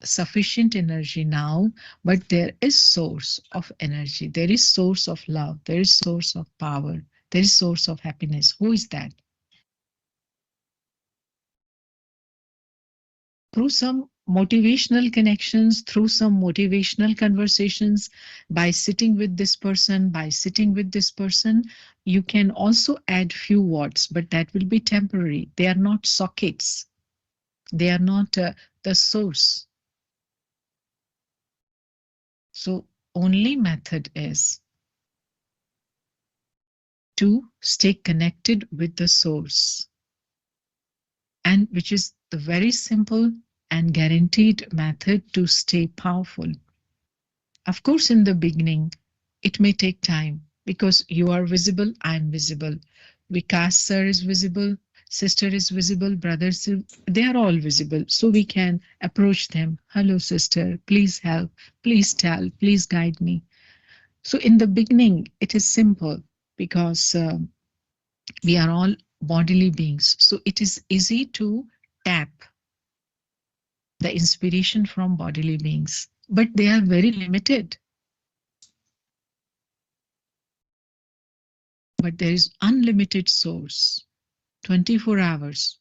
sufficient energy now, but there is source of energy. There is source of love. There is source of power. There is source of happiness. Who is that? Through some motivational connections, through some motivational conversations, by sitting with this person, you can also add few watts, but that will be temporary. They are not sockets. They are not the source. So only method is to stay connected with the source, and which is the very simple and guaranteed method to stay powerful. Of course, in the beginning, it may take time because you are visible, I'm visible. Vikas sir is visible, sister is visible, brothers, they are all visible. So we can approach them. Hello, sister, please help, please tell, please guide me. So in the beginning, it is simple because we are all bodily beings. So it is easy to tap the inspiration from bodily beings, but they are very limited. But there is unlimited source, 24 hours,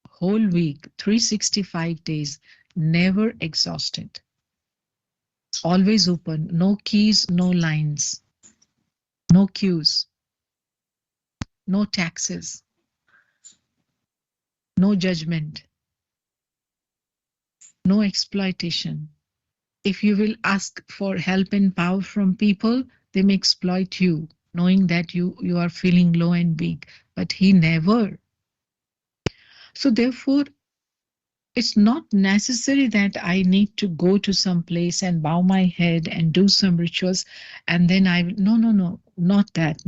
whole week, 365 days, never exhausted. Always open, no keys, no lines, no queues, no taxes, no judgment, no exploitation. If you will ask for help and power from people, they may exploit you, knowing that you are feeling low and weak, but he never. So therefore, it's not necessary that I need to go to some place and bow my head and do some rituals and then no, not that.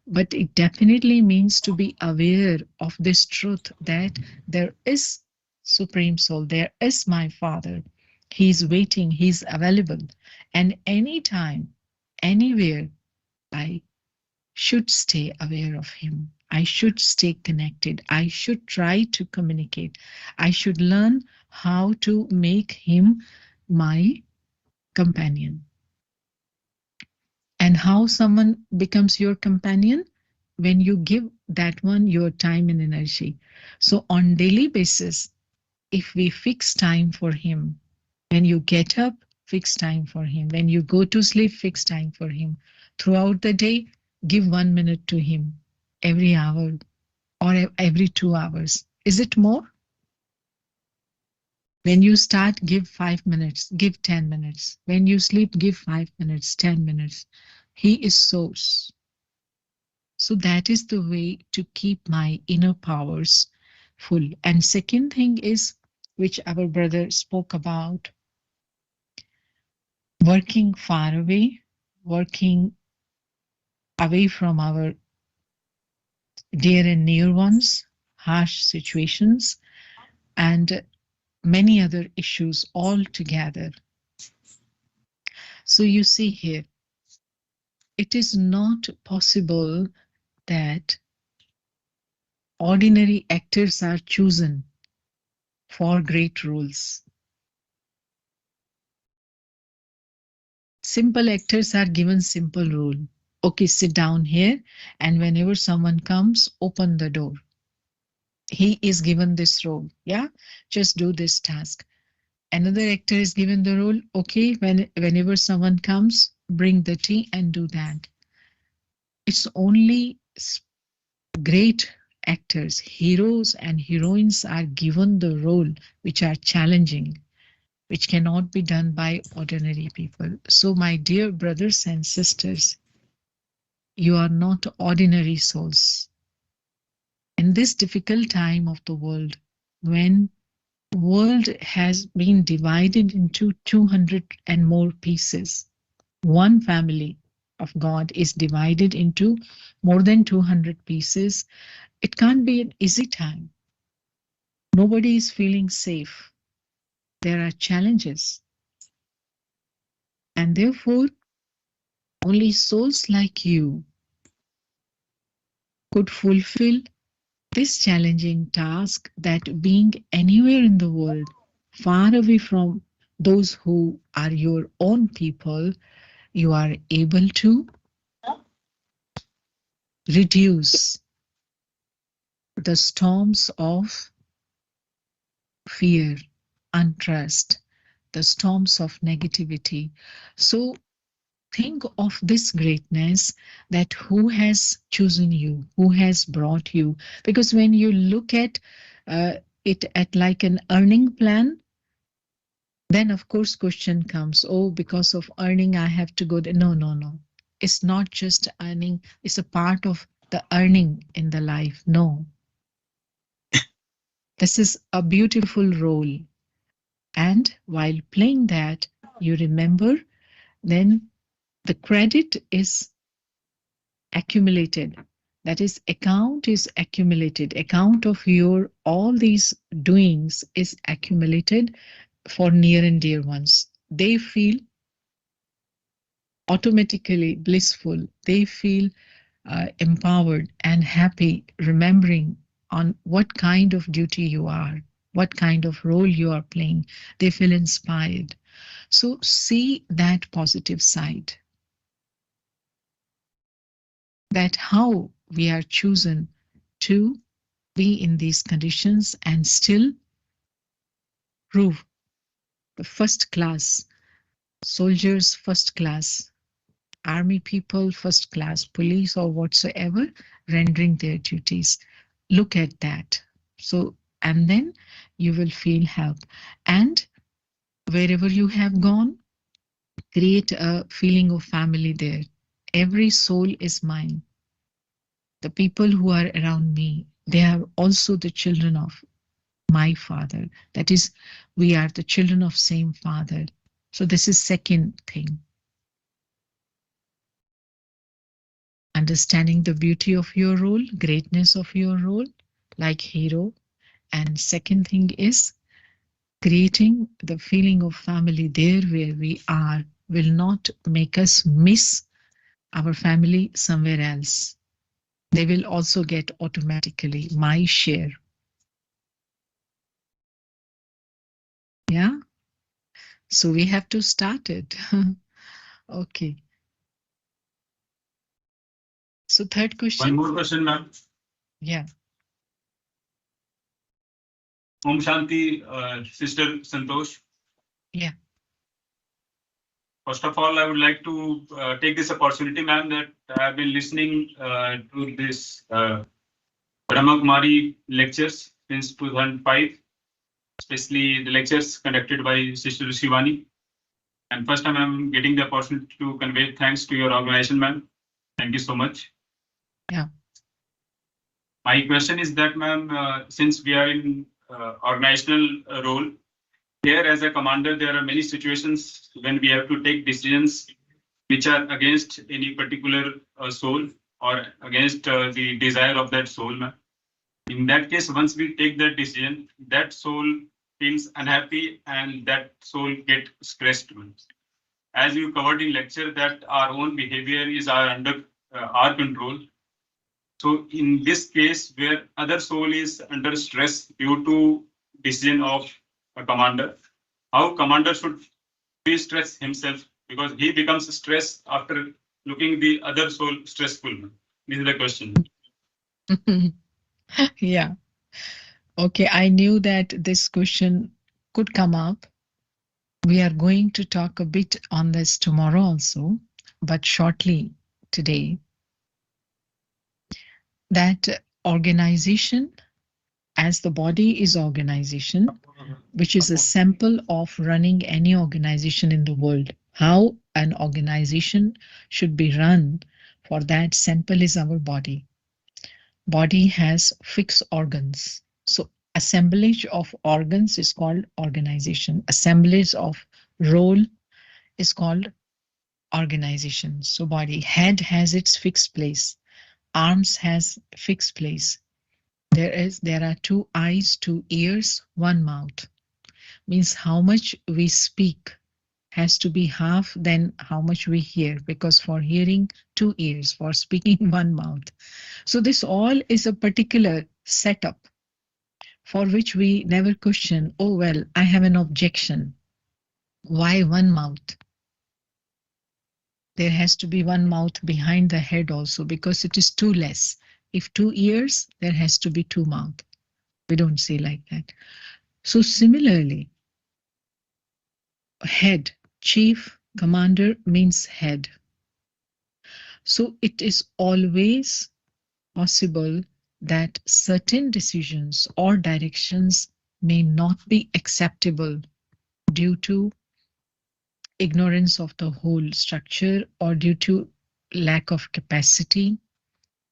But it definitely means to be aware of this truth that there is Supreme Soul, there is my Father. He's waiting, he's available. And anytime, anywhere, I should stay aware of him. I should stay connected. I should try to communicate. I should learn how to make him my companion. And how someone becomes your companion? When you give that one your time and energy. So on daily basis, if we fix time for him, when you get up, fix time for him. When you go to sleep, fix time for him. Throughout the day, give 1 minute to him every hour or every 2 hours. Is it more? When you start, give 5 minutes, give 10 minutes. When you sleep, give 5 minutes, 10 minutes. He is source. So that is the way to keep my inner powers full. And second thing is, which our brother spoke about, working far away, working away from our dear and near ones, harsh situations, and many other issues all together. So you see here, it is not possible that ordinary actors are chosen for great roles. Simple actors are given simple role. Okay, sit down here, and whenever someone comes, open the door. He is given this role. Yeah, just do this task. Another actor is given the role. Okay, whenever someone comes, bring the tea and do that. It's only great actors, heroes and heroines are given the role which are challenging, which cannot be done by ordinary people. So my dear brothers and sisters, you are not ordinary souls. In this difficult time of the world, when the world has been divided into 200 and more pieces, one family of God is divided into more than 200 pieces. It can't be an easy time. Nobody is feeling safe. There are challenges. And therefore, only souls like you could fulfill this challenging task, that being anywhere in the world, far away from those who are your own people, you are able to reduce the storms of fear, untrust, the storms of negativity. So think of this greatness, that who has chosen you, who has brought you. Because when you look at it at like an earning plan, then of course question comes, oh, because of earning I have to go there. No, no, no. It's not just earning, it's a part of the earning in the life. No. This is a beautiful role. And while playing that, you remember, then the credit is accumulated. That is, account is accumulated. Account of your all these doings is accumulated for near and dear ones. They feel automatically blissful. They feel empowered and happy, remembering on what kind of duty you are, what kind of role you are playing. They feel inspired. So see that positive side, that how we are chosen to be in these conditions and still prove the first class soldiers, first class army people, first class police or whatsoever, rendering their duties. Look at that. So, and then you will feel help. And wherever you have gone, create a feeling of family there. Every soul is mine. The people who are around me, they are also the children of my Father. That is, we are the children of same Father. So this is second thing. Understanding the beauty of your role, greatness of your role, like hero. And second thing is creating the feeling of family there where we are will not make us miss our family somewhere else. They will also get automatically my share. Yeah. So we have to start it. Okay. So third question. One more question, ma'am. Yeah. Om Shanti, Sister Santosh. Yeah. First of all, I would like to take this opportunity, ma'am, that I have been listening to this Brahma Kumari lectures since 2005, especially the lectures conducted by Sister Shivani. And first time I'm getting the opportunity to convey thanks to your organization, ma'am. Thank you so much. Yeah. My question is that, ma'am, since we are in organizational role, here as a commander, there are many situations when we have to take decisions which are against any particular soul or against the desire of that soul, ma'am. In that case, once we take that decision, that soul feels unhappy and that soul gets stressed. As you covered in lecture, that our own behavior is under our control. So in this case, where other soul is under stress due to decision of a commander, how commander should de-stress himself, because he becomes stressed after looking the other soul stressful. This is the question. Yeah. Okay, I knew that this question could come up. We are going to talk a bit on this tomorrow also, but shortly today, that organization, as the body is organization, which is a sample of running any organization in the world. How an organization should be run, for that sample is our body. Body has fixed organs. So assemblage of organs is called organization. Assemblage of role is called organization. So body, head has its fixed place. Arms has fixed place. There are 2 eyes, 2 ears, 1 mouth. Means how much we speak has to be half than how much we hear, because for hearing 2 ears, for speaking 1 mouth. So this all is a particular setup for which we never question, oh, well, I have an objection. Why 1 mouth? There has to be 1 mouth behind the head also, because it is 2 less. If 2 ears, there has to be 2 mouth. We don't say like that. So similarly, head, chief commander means head. So it is always possible that certain decisions or directions may not be acceptable due to ignorance of the whole structure or due to lack of capacity.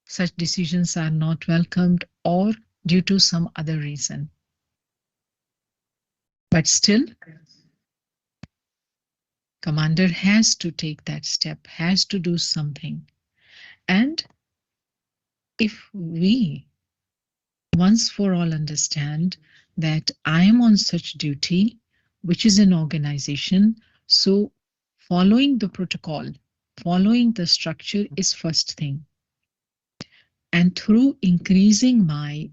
Such decisions are not welcomed or due to some other reason. But still, commander has to take that step, has to do something. And if we once for all understand that I am on such duty, which is an organization, so following the protocol, following the structure is first thing. And through increasing my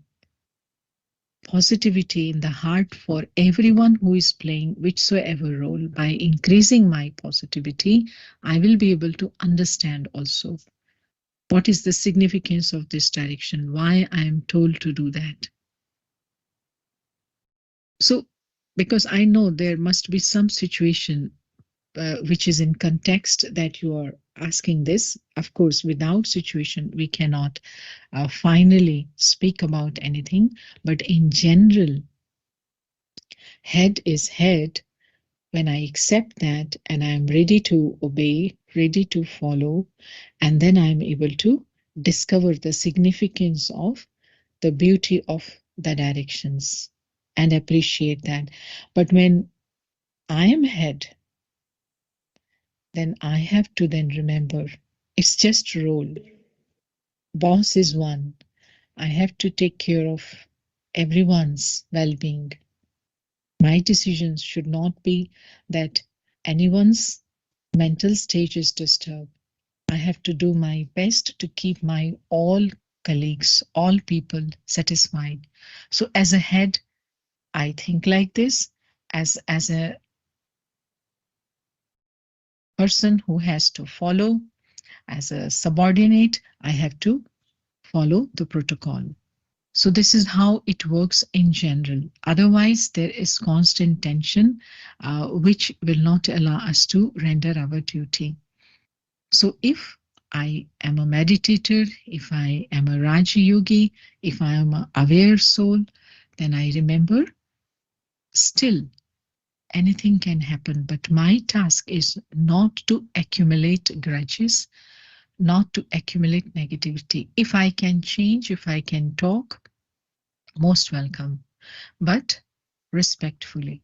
positivity in the heart for everyone who is playing whichsoever role, by increasing my positivity, I will be able to understand also what is the significance of this direction, why I am told to do that. So, because I know there must be some situation which is in context that you are asking this. Of course, without situation, we cannot finally speak about anything. But in general, head is head. When I accept that and I am ready to obey, ready to follow, and then I am able to discover the significance of the beauty of the directions and appreciate that. But when I am head, then I have to then remember it's just role. Boss is one. I have to take care of everyone's well-being. My decisions should not be that anyone's mental stage is disturbed. I have to do my best to keep my all colleagues, all people satisfied. So as a head, I think like this. As a person who has to follow, as a subordinate, I have to follow the protocol. So this is how it works in general. Otherwise, there is constant tension, which will not allow us to render our duty. So if I am a meditator, if I am a Raja Yogi, if I am an aware soul, then I remember still anything can happen. But my task is not to accumulate grudges, not to accumulate negativity. If I can change, if I can talk, most welcome, but respectfully.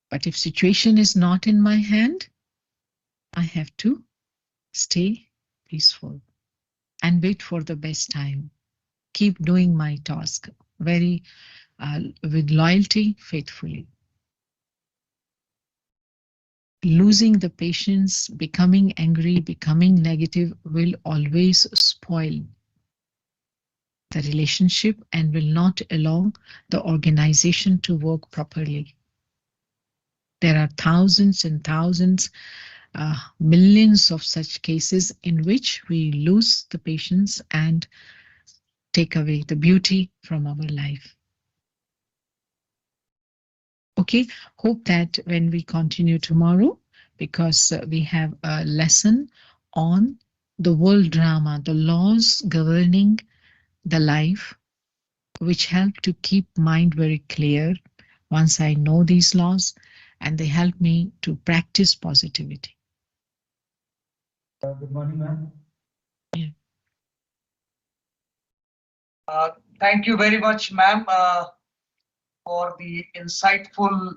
But if situation is not in my hand, I have to stay peaceful and wait for the best time. Keep doing my task very with loyalty, faithfully. Losing the patience, becoming angry, becoming negative will always spoil the relationship and will not allow the organization to work properly. There are thousands and thousands, millions of such cases in which we lose the patience and take away the beauty from our life. Okay, hope that when we continue tomorrow, because we have a lesson on the world drama, the laws governing the life, which help to keep mind very clear once I know these laws, and they help me to practice positivity. Good morning, ma'am. Yeah. Thank you very much, ma'am, for the insightful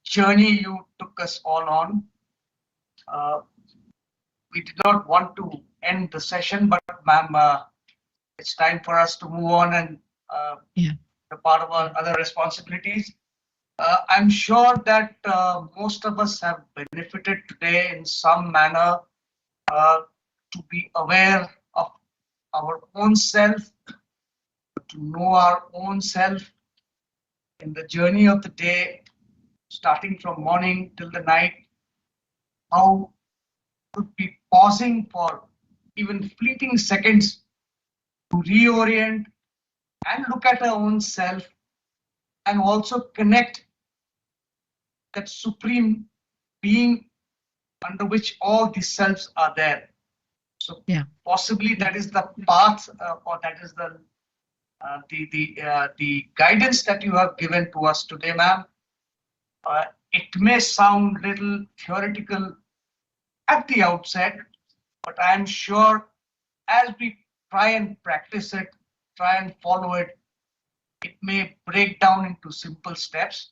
journey you took us all on. We did not want to end the session, but ma'am, it's time for us to move on and Yeah. the part of our other responsibilities. I'm sure that most of us have benefited today in some manner to be aware of our own self, to know our own self in the journey of the day, starting from morning till the night, how could be pausing for even fleeting seconds to reorient and look at our own self and also connect that supreme being under which all these selves are there. So Yeah. possibly that is the path or that is the guidance that you have given to us today, ma'am. It may sound little theoretical at the outset, but I am sure as we try and practice it, try and follow it, it may break down into simple steps.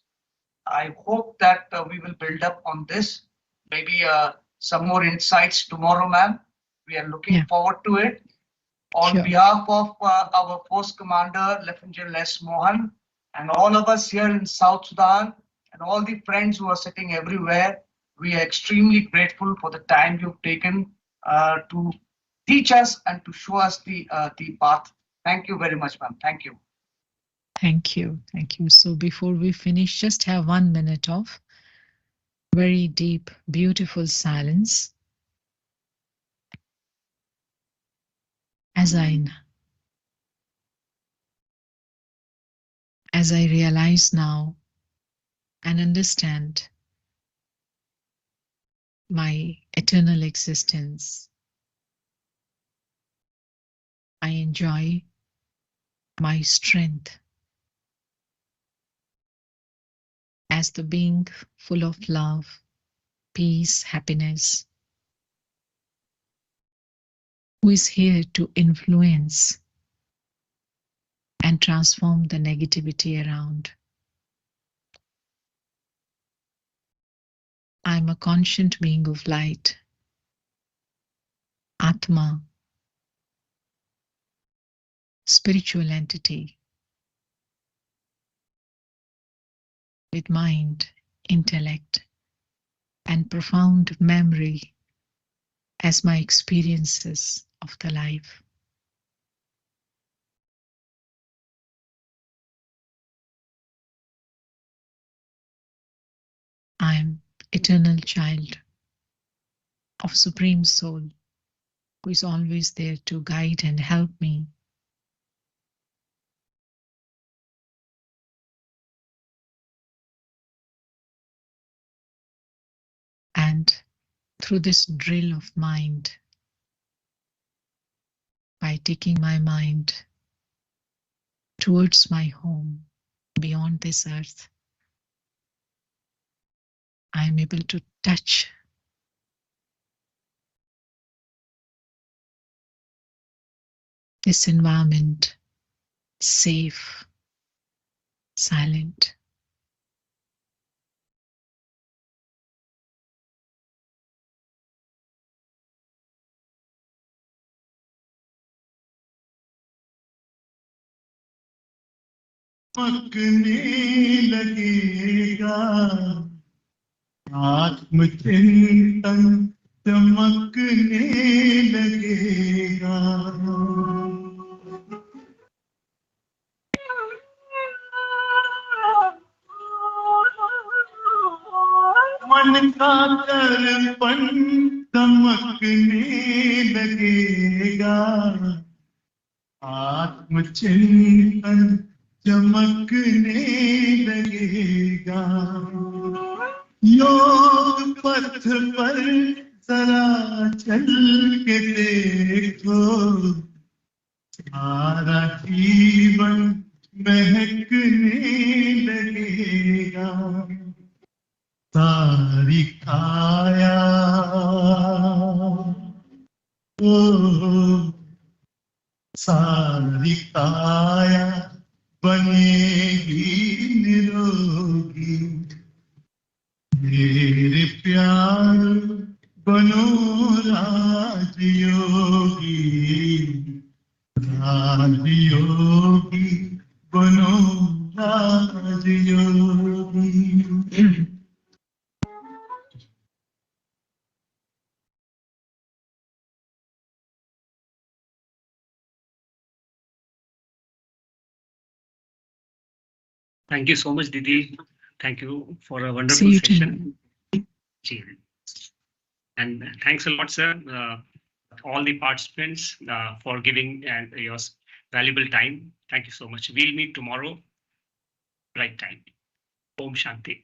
I hope that we will build up on this. Maybe some more insights tomorrow, ma'am. We are looking forward to it. On behalf of our Post Commander, Lieutenant General S. Mohan, and all of us here in South Sudan, and all the friends who are sitting everywhere, we are extremely grateful for the time you've taken to teach us and to show us the path. Thank you very much, ma'am. Thank you. Thank you. Thank you. So before we finish, just have 1 minute of very deep, beautiful silence. As I realize now and understand my eternal existence, I enjoy my strength as the being full of love, peace, happiness, who is here to influence and transform the negativity around. I'm a conscient being of light, Atma, spiritual entity with mind, intellect, and profound memory as my experiences of the life. I am eternal child of Supreme Soul, who is always there to guide and help me. And through this drill of mind, by taking my mind towards my home beyond this earth, I am able to touch this environment, safe, silent. चमकने लगेगा आत्मचिंतन चमकने लगेगा मन का दर्पण चमकने लगेगा आत्मचिंतन चमकने लगेगा योग पथ पर जरा चल के देखो सारा जीवन महकने लगेगा सारी काया सारी काया बनेगी निरोगी मेरे प्यार बनो राजयोगी राजयोगी बनो राजयोगी Thank you so much, Didi. Thank you for a See wonderful you session. And thanks a lot, sir, all the participants for giving your valuable time. Thank you so much. We'll meet tomorrow, right time. Om Shanti.